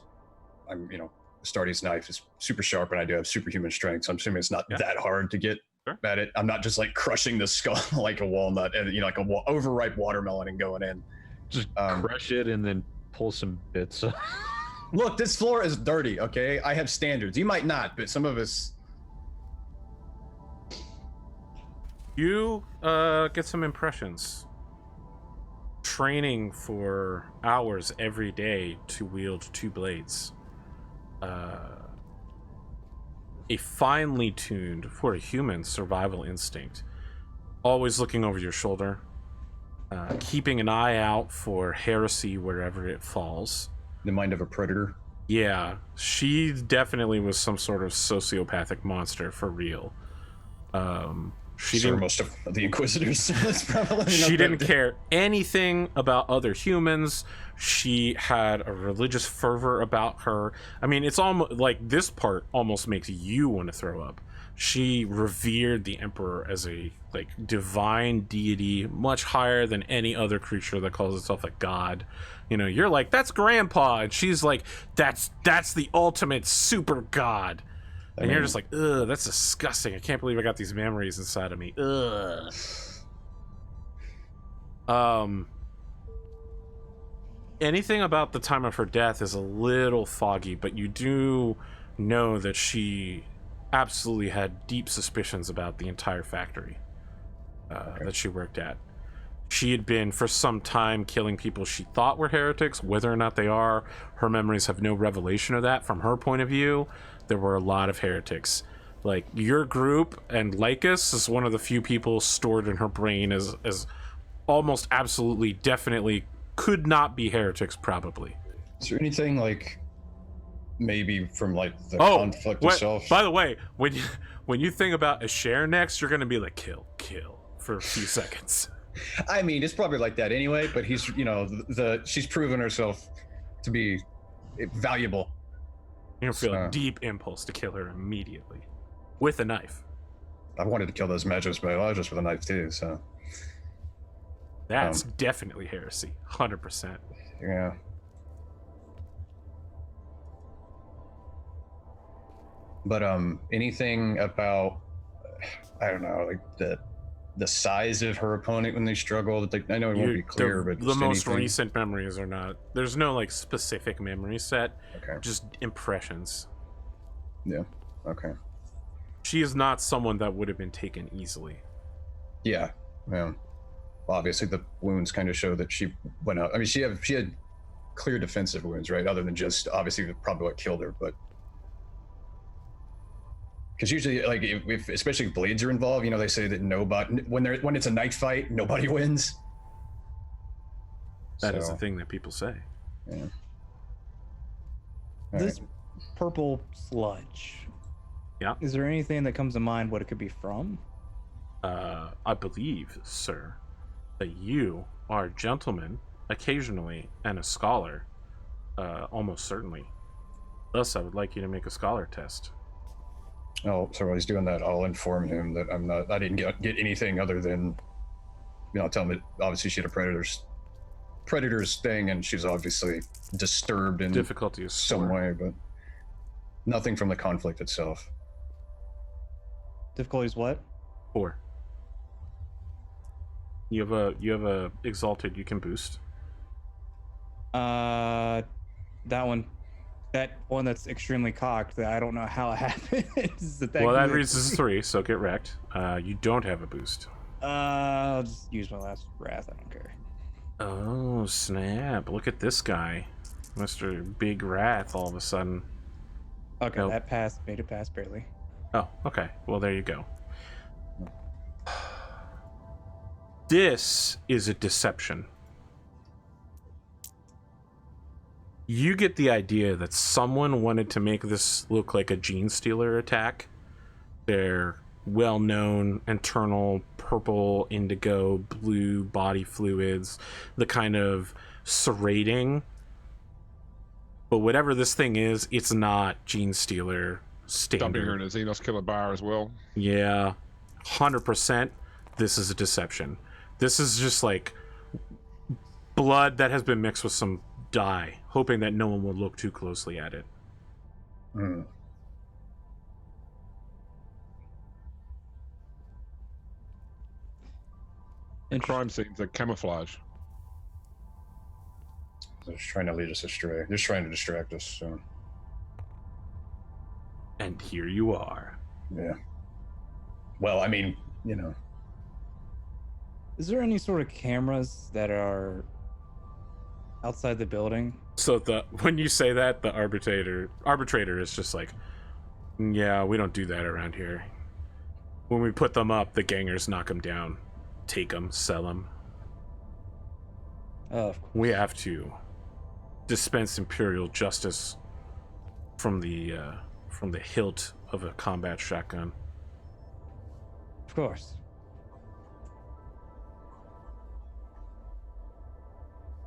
Stardy's knife is super sharp, and I do have superhuman strength, so I'm assuming it's not that hard to get at it. I'm not just crushing the skull like a walnut and like a overripe watermelon and going in. Just crush it and then pull some bits. Look, this floor is dirty. Okay, I have standards. You might not, but some of us. You get some impressions. Training for hours every day to wield 2 blades. A finely tuned, for a human, survival instinct. Always looking over your shoulder. Keeping an eye out for heresy wherever it falls. The mind of a predator. Yeah, she definitely was some sort of sociopathic monster for real. She didn't. Most of the Inquisitors. She didn't care anything about other humans. She had a religious fervor about her. I mean, it's almost like this part almost makes you want to throw up. She revered the Emperor as a like divine deity, much higher than any other creature that calls itself a god. You know, you're like, that's Grandpa, and she's like, that's the ultimate super god. And you're just like, ugh, that's disgusting. I can't believe I got these memories inside of me. Ugh. Anything about the time of her death is a little foggy, but you do know that she absolutely had deep suspicions about the entire factory that she worked at. She had been for some time killing people she thought were heretics. Whether or not they are, her memories have no revelation of that. From her point of view, there were a lot of heretics. Like, your group and Lycus is one of the few people stored in her brain as almost absolutely, definitely could not be heretics, probably. Is there anything like maybe from like the conflict itself? By the way, when you think about Eshairr next, you're gonna be like, kill for a few seconds. I mean, it's probably like that anyway, but he's, you know, she's proven herself to be valuable. You're gonna feel a deep impulse to kill her immediately with a knife. I wanted to kill those Magos biologists with a knife too, so that's definitely heresy, 100%. Yeah. But anything about, I don't know, like the size of her opponent when they struggled? I know it won't be clear, but the most recent memories are not. There's no like specific memory set. Okay. Just impressions. Yeah. Okay. She is not someone that would have been taken easily. Yeah. Yeah. Obviously, the wounds kind of show that she went out. I mean, she had clear defensive wounds, right? Other than just obviously probably what killed her, but because usually, like, if especially if blades are involved, you know, they say that when it's a knife fight, nobody wins. That is the thing that people say. Yeah. This purple sludge. Yeah. Is there anything that comes to mind what it could be from? I believe, sir, that you are a gentleman occasionally and a scholar, almost certainly. Thus, I would like you to make a scholar test. Oh, so while he's doing that, I'll inform him that I didn't get anything other than, you know, I'll tell him that obviously she had a predator's thing, and she's obviously disturbed in difficulty is some way, but nothing from the conflict itself. Difficulty is what? 4. You have a exalted you can boost. That one that's extremely cocked. That I don't know how it happens. That raises 3, so get wrecked. You don't have a boost. I'll just use my last wrath. I don't care. Oh snap! Look at this guy, Mr. Big Wrath. All of a sudden. Okay, Nope. that passed. Made it pass barely. Oh, okay. Well, there you go. This is a deception. You get the idea that someone wanted to make this look like a gene stealer attack. Their well-known internal purple, indigo, blue body fluids, the kind of serrating. But whatever this thing is, it's not gene stealer standard. Dumping her in a Xenos killer bar as well. Yeah, 100%. This is a deception. This is just like blood that has been mixed with some dye, hoping that no one will look too closely at it. Mm. The crime scenes are camouflage. They're just trying to lead us astray. They're just trying to distract us. So. And here you are. Yeah. Well, I mean, you know. Is there any sort of cameras that are outside the building? So when you say that, the arbitrator is just like, yeah, we don't do that around here. When we put them up, the gangers knock them down, take them, sell them. Of course. We have to dispense imperial justice from the hilt of a combat shotgun. Of course.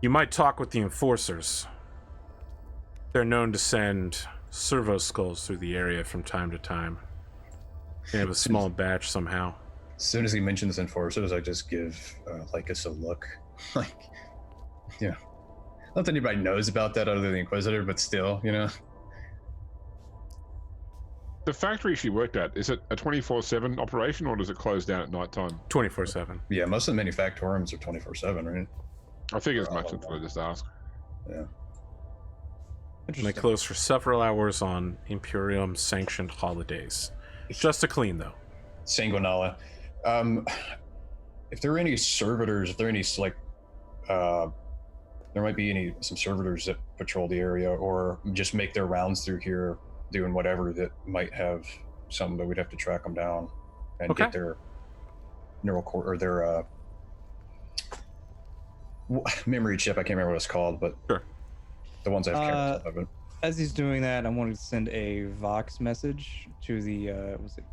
You might talk with the enforcers. They're known to send servo skulls through the area from time to time. You have a small batch somehow. As soon as he mentions enforcers, I just give Lycus a look. Like, yeah. Not that anybody knows about that other than the Inquisitor, but still, you know. The factory she worked at, is it a 24/7 operation or does it close down at night time? 24/7. Yeah, most of the manufactoriums are 24/7, right? I figured as much until I just asked. Yeah. And they Interesting. close for several hours on Imperium sanctioned holidays. Just to clean though. Sanguinala. If there are any servitors, if there are any like, there might be some servitors that patrol the area or just make their rounds through here, doing whatever that might have something, but we'd have to track them down and Okay. get their neural core or their memory chip. I can't remember what it's called, but Sure. the ones I've kept of it. As he's doing that, I wanted to send a Vox message to the was it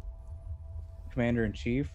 Commander-in-Chief,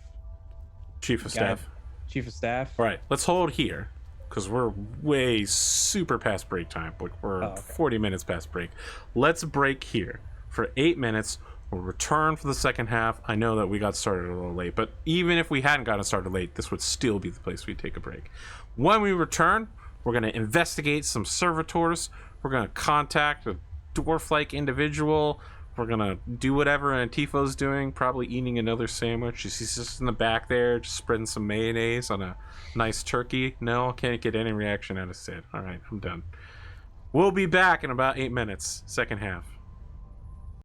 Chief of Guy- Staff. Chief of Staff. All right, let's hold here because we're way super past break time. Like we're Oh, okay. 40 minutes past break. Let's break here for 8 minutes. We'll return for the second half. I know that we got started a little late, but even if we hadn't gotten started late, this would still be the place we'd take a break. When we return, we're going to investigate some servitors. We're going to contact a dwarf-like individual. We're going to do whatever Antipho's doing, probably eating another sandwich. He's just in the back there, just spreading some mayonnaise on a nice turkey. No, can't get any reaction out of Sid. All right, I'm done. We'll be back in about 8 minutes, second half.